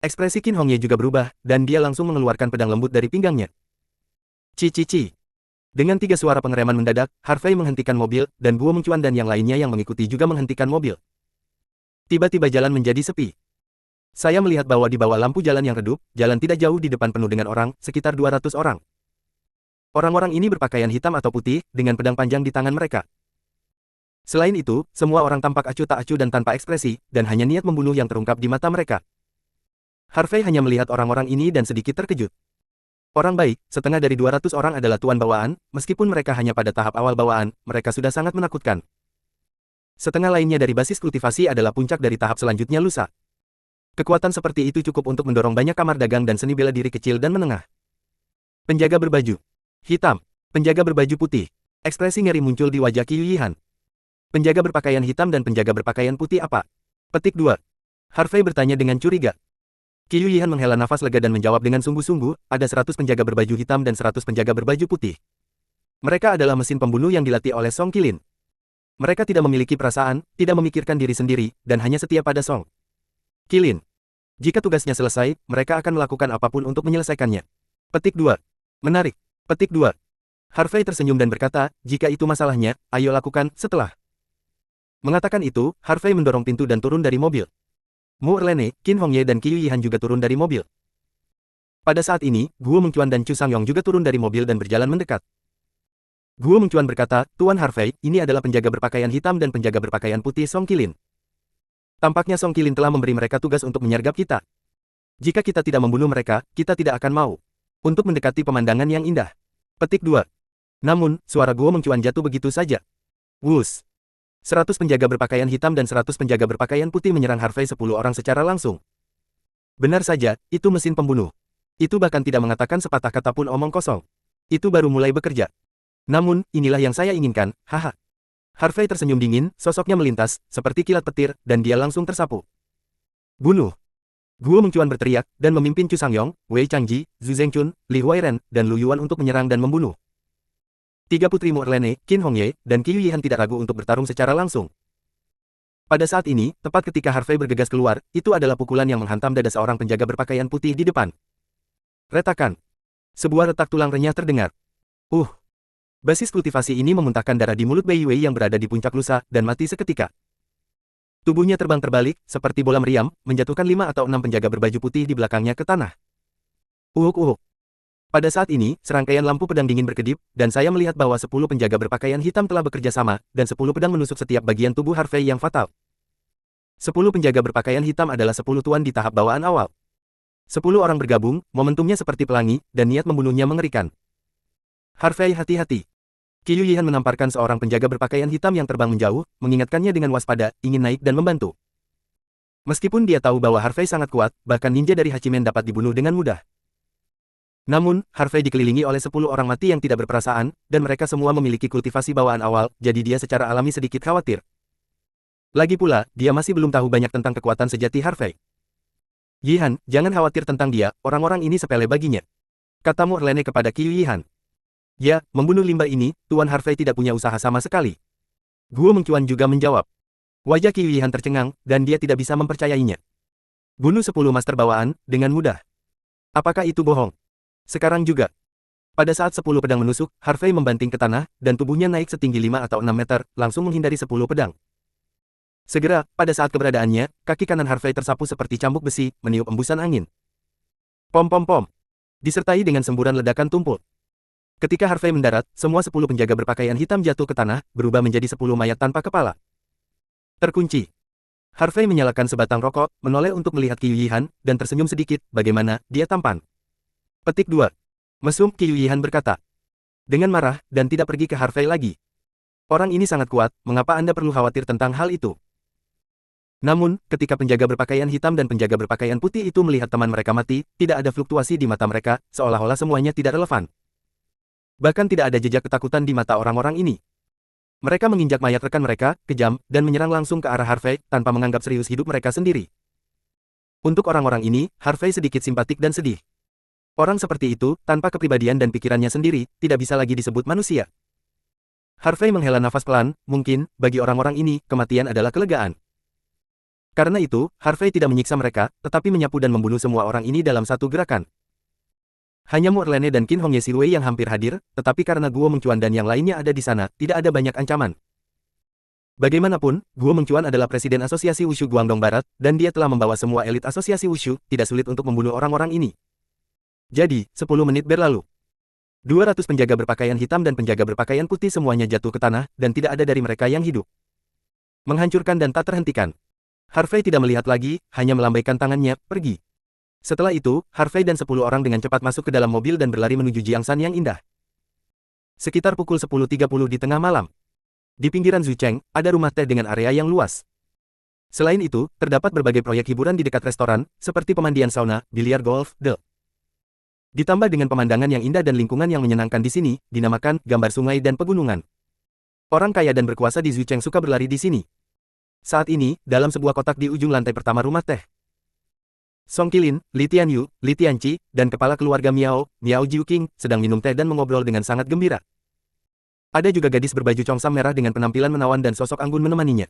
Ekspresi Qin Hongye juga berubah, dan dia langsung mengeluarkan pedang lembut dari pinggangnya. Ci. Dengan 3 suara pengereman mendadak, Harvey menghentikan mobil, dan Guo Mengcuan dan yang lainnya yang mengikuti juga menghentikan mobil. Tiba-tiba jalan menjadi sepi. Saya melihat bahwa di bawah lampu jalan yang redup, jalan tidak jauh di depan penuh dengan orang, sekitar 200 orang. Orang-orang ini berpakaian hitam atau putih, dengan pedang panjang di tangan mereka. Selain itu, semua orang tampak acuh tak acuh dan tanpa ekspresi, dan hanya niat membunuh yang terungkap di mata mereka. Harvey hanya melihat orang-orang ini dan sedikit terkejut. Orang baik, setengah dari 200 orang adalah tuan bawaan, meskipun mereka hanya pada tahap awal bawaan, mereka sudah sangat menakutkan. Setengah lainnya dari basis kultivasi adalah puncak dari tahap selanjutnya lusa. Kekuatan seperti itu cukup untuk mendorong banyak kamar dagang dan seni bela diri kecil dan menengah. Penjaga berbaju hitam, penjaga berbaju putih. Ekspresi ngeri muncul di wajah Qiyu Yihan. Penjaga berpakaian hitam dan penjaga berpakaian putih apa? Petik 2. Harvey bertanya dengan curiga. Qiyu Yihan menghela nafas lega dan menjawab dengan sungguh-sungguh, ada 100 penjaga berbaju hitam dan 100 penjaga berbaju putih. Mereka adalah mesin pembunuh yang dilatih oleh Song Qilin. Mereka tidak memiliki perasaan, tidak memikirkan diri sendiri, dan hanya setia pada Song Qilin. Jika tugasnya selesai, mereka akan melakukan apapun untuk menyelesaikannya. Petik 2. Menarik. Petik 2. Harvey tersenyum dan berkata, jika itu masalahnya, ayo lakukan, setelah. Mengatakan itu, Harvey mendorong pintu dan turun dari mobil. Mu Erlene, Qin Hongye dan Qiyu Yihan juga turun dari mobil. Pada saat ini, Guo Mengcuan dan Chu Sangyong juga turun dari mobil dan berjalan mendekat. Guo Mengcuan berkata, Tuan Harvey, ini adalah penjaga berpakaian hitam dan penjaga berpakaian putih Song Qilin. Tampaknya Song Qilin telah memberi mereka tugas untuk menyergap kita. Jika kita tidak membunuh mereka, kita tidak akan mau untuk mendekati pemandangan yang indah. Petik 2. Namun, suara Guo Mengcuan jatuh begitu saja. Wus. 100 penjaga berpakaian hitam dan 100 penjaga berpakaian putih menyerang Harvey 10 orang secara langsung. Benar saja, itu mesin pembunuh. Itu bahkan tidak mengatakan sepatah kata pun omong kosong. Itu baru mulai bekerja. Namun, inilah yang saya inginkan, haha. Harvey tersenyum dingin, sosoknya melintas, seperti kilat petir, dan dia langsung tersapu. Bunuh! Guo Mengcuan berteriak, dan memimpin Chu Sangyong, Wei Changji, Zhu Zhengchun, Li Huairen, dan Lu Yuan untuk menyerang dan membunuh. 3 putri Mu Erlene, Qin Hongye, dan Qiyu Yihan tidak ragu untuk bertarung secara langsung. Pada saat ini, tepat ketika Harvey bergegas keluar, itu adalah pukulan yang menghantam dada seorang penjaga berpakaian putih di depan. Retakan. Sebuah retak tulang renyah terdengar. Basis kultivasi ini memuntahkan darah di mulut Bai Wei yang berada di puncak lusa, dan mati seketika. Tubuhnya terbang terbalik, seperti bola meriam, menjatuhkan 5 atau 6 penjaga berbaju putih di belakangnya ke tanah. Uhuk. Pada saat ini, serangkaian lampu pedang dingin berkedip, dan saya melihat bahwa 10 penjaga berpakaian hitam telah bekerja sama, dan 10 pedang menusuk setiap bagian tubuh Harvey yang fatal. 10 penjaga berpakaian hitam adalah 10 tuan di tahap bawaan awal. 10 orang bergabung, momentumnya seperti pelangi, dan niat membunuhnya mengerikan. Harvey hati-hati. Qiyu Yihan menamparkan seorang penjaga berpakaian hitam yang terbang menjauh, mengingatkannya dengan waspada, ingin naik dan membantu. Meskipun dia tahu bahwa Harvey sangat kuat, bahkan ninja dari Hachimen dapat dibunuh dengan mudah. Namun, Harvey dikelilingi oleh 10 orang mati yang tidak berperasaan, dan mereka semua memiliki kultivasi bawaan awal, jadi dia secara alami sedikit khawatir. Lagi pula, dia masih belum tahu banyak tentang kekuatan sejati Harvey. Yihan, jangan khawatir tentang dia, orang-orang ini sepele baginya. Kata Mu Erlene kepada Qiyu Yihan. Ya, membunuh limbah ini, Tuan Harvey tidak punya usaha sama sekali. Guo Mengcuan juga menjawab. Wajah Qiyu Yihan tercengang, dan dia tidak bisa mempercayainya. Bunuh 10 master bawaan, dengan mudah. Apakah itu bohong? Sekarang juga. Pada saat 10 pedang menusuk, Harvey membanting ke tanah, dan tubuhnya naik setinggi 5 atau 6 meter, langsung menghindari 10 pedang. Segera, pada saat keberadaannya, kaki kanan Harvey tersapu seperti cambuk besi, meniup embusan angin. Pom-pom-pom. Disertai dengan semburan ledakan tumpul. Ketika Harvey mendarat, semua 10 penjaga berpakaian hitam jatuh ke tanah, berubah menjadi 10 mayat tanpa kepala. Terkunci. Harvey menyalakan sebatang rokok, menoleh untuk melihat Qiu Yihan, dan tersenyum sedikit, bagaimana dia tampan. Petik 2. Mesum, Qiu Yihan berkata. Dengan marah, dan tidak pergi ke Harvey lagi. Orang ini sangat kuat, mengapa Anda perlu khawatir tentang hal itu? Namun, ketika penjaga berpakaian hitam dan penjaga berpakaian putih itu melihat teman mereka mati, tidak ada fluktuasi di mata mereka, seolah-olah semuanya tidak relevan. Bahkan tidak ada jejak ketakutan di mata orang-orang ini. Mereka menginjak mayat rekan mereka, kejam, dan menyerang langsung ke arah Harvey, tanpa menganggap serius hidup mereka sendiri. Untuk orang-orang ini, Harvey sedikit simpatik dan sedih. Orang seperti itu, tanpa kepribadian dan pikirannya sendiri, tidak bisa lagi disebut manusia. Harvey menghela nafas pelan, mungkin, bagi orang-orang ini, kematian adalah kelegaan. Karena itu, Harvey tidak menyiksa mereka, tetapi menyapu dan membunuh semua orang ini dalam satu gerakan. Hanya Mu Erlene dan Qin Hong Yesiwei yang hampir hadir, tetapi karena Guo Mengcuan dan yang lainnya ada di sana, tidak ada banyak ancaman. Bagaimanapun, Guo Mengcuan adalah presiden Asosiasi Wushu Guangdong Barat, dan dia telah membawa semua elit Asosiasi Wushu, tidak sulit untuk membunuh orang-orang ini. Jadi, 10 menit berlalu. 200 penjaga berpakaian hitam dan penjaga berpakaian putih semuanya jatuh ke tanah, dan tidak ada dari mereka yang hidup. Menghancurkan dan tak terhentikan. Harvey tidak melihat lagi, hanya melambaikan tangannya, pergi. Setelah itu, Harvey dan 10 orang dengan cepat masuk ke dalam mobil dan berlari menuju Jiangsan yang indah. Sekitar pukul 10.30 di tengah malam. Di pinggiran Zucheng, ada rumah teh dengan area yang luas. Selain itu, terdapat berbagai proyek hiburan di dekat restoran, seperti pemandian sauna, biliar golf, Ditambah dengan pemandangan yang indah dan lingkungan yang menyenangkan di sini, dinamakan gambar sungai dan pegunungan. Orang kaya dan berkuasa di Zucheng suka berlari di sini. Saat ini, dalam sebuah kotak di ujung lantai pertama rumah teh, Song Qilin, Li Tianyu, Li Tianqi, dan kepala keluarga Miao, Miao Jiuqing, sedang minum teh dan mengobrol dengan sangat gembira. Ada juga gadis berbaju congsam merah dengan penampilan menawan dan sosok anggun menemaninya.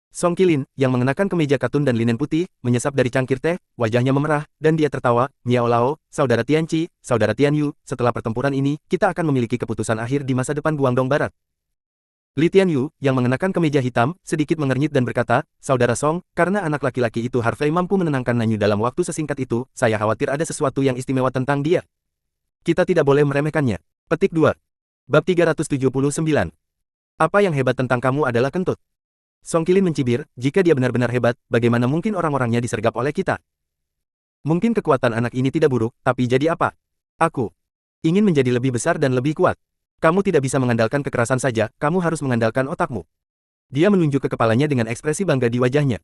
Song Qilin, yang mengenakan kemeja katun dan linen putih, menyesap dari cangkir teh, wajahnya memerah, dan dia tertawa, Miao Lao, saudara Tianqi, saudara Tianyu, setelah pertempuran ini, kita akan memiliki keputusan akhir di masa depan Guangdong Barat. Li Tianyu, yang mengenakan kemeja hitam, sedikit mengernyit dan berkata, saudara Song, karena anak laki-laki itu Harvey mampu menenangkan Nanyu dalam waktu sesingkat itu, saya khawatir ada sesuatu yang istimewa tentang dia. Kita tidak boleh meremehkannya. Petik 2. Bab 379. Apa yang hebat tentang kamu adalah kentut. Song Qilin mencibir, jika dia benar-benar hebat, bagaimana mungkin orang-orangnya disergap oleh kita? Mungkin kekuatan anak ini tidak buruk, tapi jadi apa? Aku ingin menjadi lebih besar dan lebih kuat. Kamu tidak bisa mengandalkan kekerasan saja, kamu harus mengandalkan otakmu. Dia menunjuk ke kepalanya dengan ekspresi bangga di wajahnya.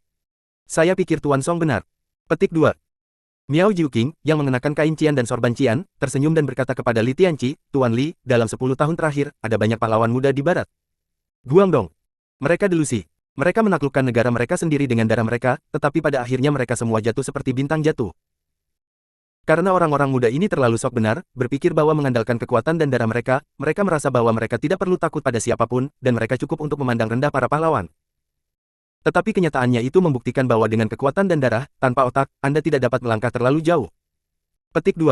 Saya pikir Tuan Song benar. Petik 2. Miao Jiuqing, yang mengenakan kain cian dan sorban cian, tersenyum dan berkata kepada Li Tianqi, Tuan Li, dalam 10 tahun terakhir, ada banyak pahlawan muda di barat Guangdong. Mereka delusi. Mereka menaklukkan negara mereka sendiri dengan darah mereka, tetapi pada akhirnya mereka semua jatuh seperti bintang jatuh. Karena orang-orang muda ini terlalu sok benar, berpikir bahwa mengandalkan kekuatan dan darah mereka, mereka merasa bahwa mereka tidak perlu takut pada siapapun, dan mereka cukup untuk memandang rendah para pahlawan. Tetapi kenyataannya itu membuktikan bahwa dengan kekuatan dan darah, tanpa otak, Anda tidak dapat melangkah terlalu jauh. Petik 2.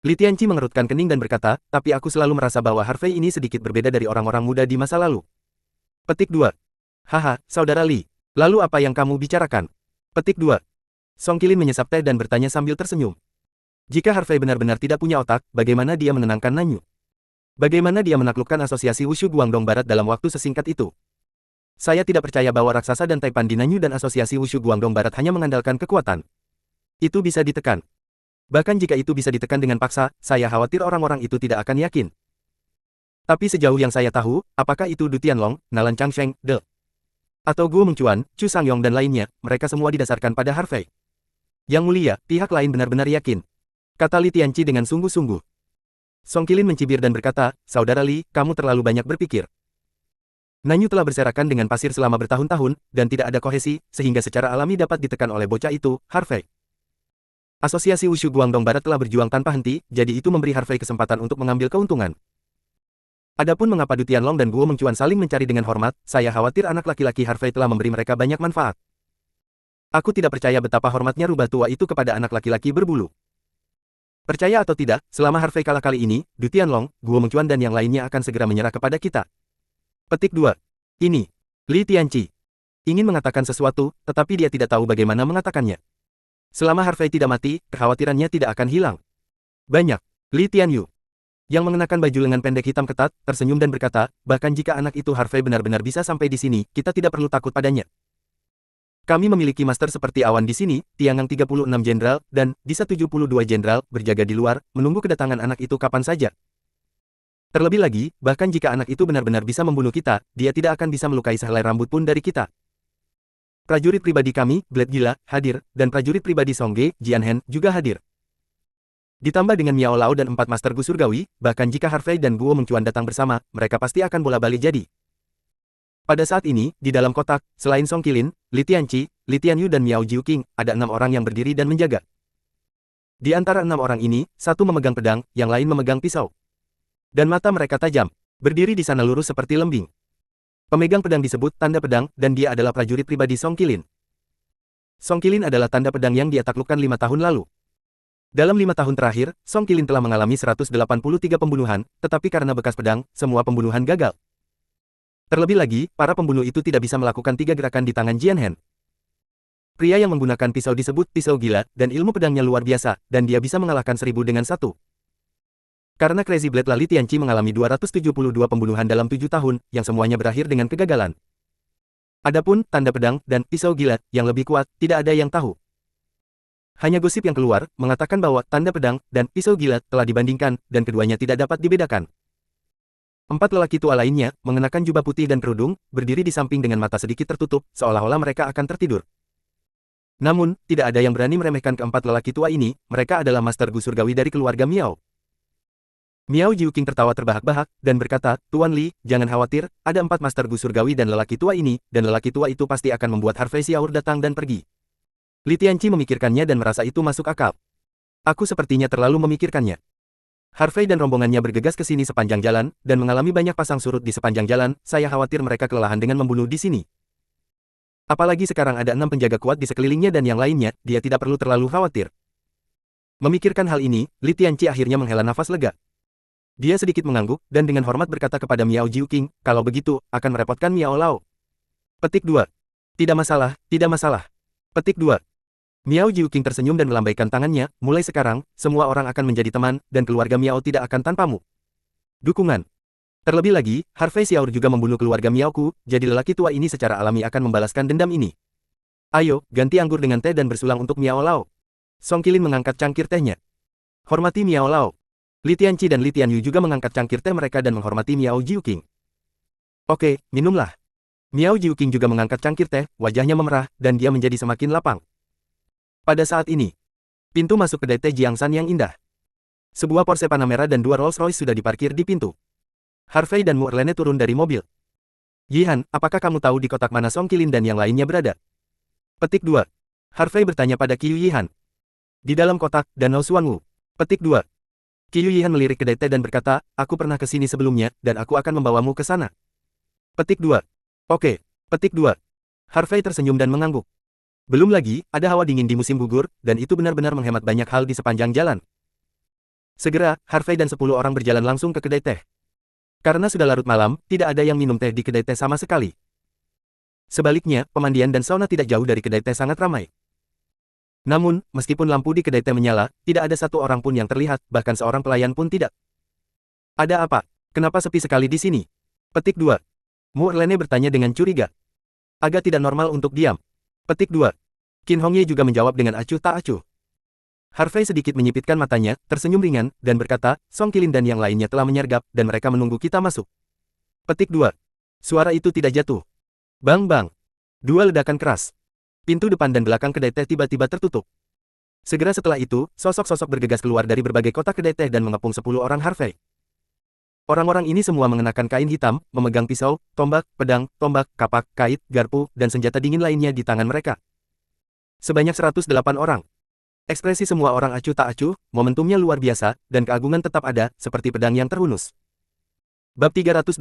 Li Tianqi mengerutkan kening dan berkata, tapi aku selalu merasa bahwa Harvey ini sedikit berbeda dari orang-orang muda di masa lalu. Petik 2. Haha, saudara Li. Lalu apa yang kamu bicarakan? Petik 2. Song Qilin menyesap teh dan bertanya sambil tersenyum. Jika Harvey benar-benar tidak punya otak, bagaimana dia menenangkan Nanyu? Bagaimana dia menaklukkan Asosiasi Wushu Guangdong Barat dalam waktu sesingkat itu? Saya tidak percaya bahwa raksasa dan taipan di Nanyu dan Asosiasi Wushu Guangdong Barat hanya mengandalkan kekuatan. Itu bisa ditekan. Bahkan jika itu bisa ditekan dengan paksa, saya khawatir orang-orang itu tidak akan yakin. Tapi sejauh yang saya tahu, apakah itu Du Tianlong, Nalan Changsheng, atau Guo Mengcuan, Chu Sangyong dan lainnya, mereka semua didasarkan pada Harvey. Yang mulia, pihak lain benar-benar yakin. Kata Li Tianqi dengan sungguh-sungguh. Song Qilin mencibir dan berkata, saudara Li, kamu terlalu banyak berpikir. Nanyu telah berserakan dengan pasir selama bertahun-tahun, dan tidak ada kohesi, sehingga secara alami dapat ditekan oleh bocah itu, Harvey. Asosiasi Wushu Guangdong Barat telah berjuang tanpa henti, jadi itu memberi Harvey kesempatan untuk mengambil keuntungan. Adapun mengapa Du Tianlong dan Guo Mengcuan saling mencari dengan hormat, saya khawatir anak laki-laki Harvey telah memberi mereka banyak manfaat. Aku tidak percaya betapa hormatnya rubah tua itu kepada anak laki-laki berbulu. Percaya atau tidak, selama Harvey kalah kali ini, Du Tianlong, Guo Mengcuan dan yang lainnya akan segera menyerah kepada kita. Petik 2. Ini. Li Tianqi. Ingin mengatakan sesuatu, tetapi dia tidak tahu bagaimana mengatakannya. Selama Harvey tidak mati, kekhawatirannya tidak akan hilang. Banyak. Li Tianyu, yang mengenakan baju lengan pendek hitam ketat, tersenyum dan berkata, bahkan jika anak itu Harvey benar-benar bisa sampai di sini, kita tidak perlu takut padanya. Kami memiliki master seperti awan di sini, Tiangang 36 jenderal, dan Disa 72 jenderal, berjaga di luar, menunggu kedatangan anak itu kapan saja. Terlebih lagi, bahkan jika anak itu benar-benar bisa membunuh kita, dia tidak akan bisa melukai sehelai rambut pun dari kita. Prajurit pribadi kami, Blade Gila, hadir, dan prajurit pribadi Songge, Jianhen, juga hadir. Ditambah dengan Miao Lao dan 4 master Gu Surgawi, bahkan jika Harvey dan Guo Mengcuan datang bersama, mereka pasti akan bola-balik jadi. Pada saat ini, di dalam kotak, selain Song Qilin, Li Tianqi, Li Tianyu dan Miao Jiuqing, ada 6 orang yang berdiri dan menjaga. Di antara 6 orang ini, satu memegang pedang, yang lain memegang pisau. Dan mata mereka tajam, berdiri di sana lurus seperti lembing. Pemegang pedang disebut tanda pedang, dan dia adalah prajurit pribadi Song Qilin. Song Qilin adalah tanda pedang yang dia taklukkan 5 tahun lalu. Dalam 5 tahun terakhir, Song Qilin telah mengalami 183 pembunuhan, tetapi karena bekas pedang, semua pembunuhan gagal. Terlebih lagi, para pembunuh itu tidak bisa melakukan 3 gerakan di tangan Jianhen. Pria yang menggunakan pisau disebut pisau gila, dan ilmu pedangnya luar biasa, dan dia bisa mengalahkan 1000 dengan 1. Karena Crazy Blade Li Tianqi mengalami 272 pembunuhan dalam 7 tahun, yang semuanya berakhir dengan kegagalan. Adapun, tanda pedang, dan pisau gila, yang lebih kuat, tidak ada yang tahu. Hanya gosip yang keluar, mengatakan bahwa tanda pedang, dan pisau gila, telah dibandingkan, dan keduanya tidak dapat dibedakan. 4 lelaki tua lainnya, mengenakan jubah putih dan kerudung, berdiri di samping dengan mata sedikit tertutup, seolah-olah mereka akan tertidur. Namun, tidak ada yang berani meremehkan keempat lelaki tua ini, mereka adalah Master Gu Surgawi dari keluarga Miao. Miao Jiuqing tertawa terbahak-bahak, dan berkata, Tuan Li, jangan khawatir, ada 4 Master Gu Surgawi dan lelaki tua ini, dan lelaki tua itu pasti akan membuat Harvey Xiaor datang dan pergi. Li Tianqi memikirkannya dan merasa itu masuk akal. Aku sepertinya terlalu memikirkannya. Harvey dan rombongannya bergegas ke sini sepanjang jalan, dan mengalami banyak pasang surut di sepanjang jalan, saya khawatir mereka kelelahan dengan membunuh di sini. Apalagi sekarang ada 6 penjaga kuat di sekelilingnya dan yang lainnya, dia tidak perlu terlalu khawatir. Memikirkan hal ini, Li Tianqi akhirnya menghela nafas lega. Dia sedikit mengangguk, dan dengan hormat berkata kepada Miao Jiuqing, kalau begitu, akan merepotkan Miao Lao. Petik 2. Tidak masalah, tidak masalah. Petik 2. Miao Jiuqing tersenyum dan melambaikan tangannya, mulai sekarang, semua orang akan menjadi teman, dan keluarga Miao tidak akan tanpamu. Dukungan. Terlebih lagi, Harvey Xiaor juga membunuh keluarga Miaoku, jadi lelaki tua ini secara alami akan membalaskan dendam ini. Ayo, ganti anggur dengan teh dan bersulang untuk Miao Lao. Song Qilin mengangkat cangkir tehnya. Hormati Miao Lao. Li Tianqi dan Li Tianyu juga mengangkat cangkir teh mereka dan menghormati Miao Jiuqing. Oke, minumlah. Miao Jiuqing juga mengangkat cangkir teh, wajahnya memerah, dan dia menjadi semakin lapang. Pada saat ini, pintu masuk kedai teh Jiangsan yang indah. Sebuah Porsche Panamera dan 2 Rolls Royce sudah diparkir di pintu. Harvey dan Mu Erlene turun dari mobil. Yihan, apakah kamu tahu di kotak mana Song Qilin dan yang lainnya berada? Petik 2. Harvey bertanya pada Qiu Yihan. Di dalam kotak, Danau Suangu. Petik 2. Qiu Yihan melirik kedai teh dan berkata, aku pernah ke sini sebelumnya, dan aku akan membawamu ke sana. Petik 2. Oke. Petik 2. Harvey tersenyum dan mengangguk. Belum lagi, ada hawa dingin di musim gugur, dan itu benar-benar menghemat banyak hal di sepanjang jalan. Segera, Harvey dan 10 orang berjalan langsung ke kedai teh. Karena sudah larut malam, tidak ada yang minum teh di kedai teh sama sekali. Sebaliknya, pemandian dan sauna tidak jauh dari kedai teh sangat ramai. Namun, meskipun lampu di kedai teh menyala, tidak ada satu orang pun yang terlihat, bahkan seorang pelayan pun tidak. Ada apa? Kenapa sepi sekali di sini? Petik 2. Mu Erlene bertanya dengan curiga. Agak tidak normal untuk diam. Petik 2. Qin Hongye juga menjawab dengan acuh tak acuh. Harvey sedikit menyipitkan matanya, tersenyum ringan, dan berkata, Song Qilin dan yang lainnya telah menyergap, dan mereka menunggu kita masuk. Petik 2. Suara itu tidak jatuh. Bang bang. 2 ledakan keras. Pintu depan dan belakang kedai teh tiba-tiba tertutup. Segera setelah itu, sosok-sosok bergegas keluar dari berbagai kotak kedai teh dan mengepung 10 orang Harvey. Orang-orang ini semua mengenakan kain hitam, memegang pisau, tombak, pedang, tombak, kapak, kait, garpu, dan senjata dingin lainnya di tangan mereka. Sebanyak 108 orang. Ekspresi semua orang acuh tak acuh, momentumnya luar biasa, dan keagungan tetap ada, seperti pedang yang terhunus. Bab 380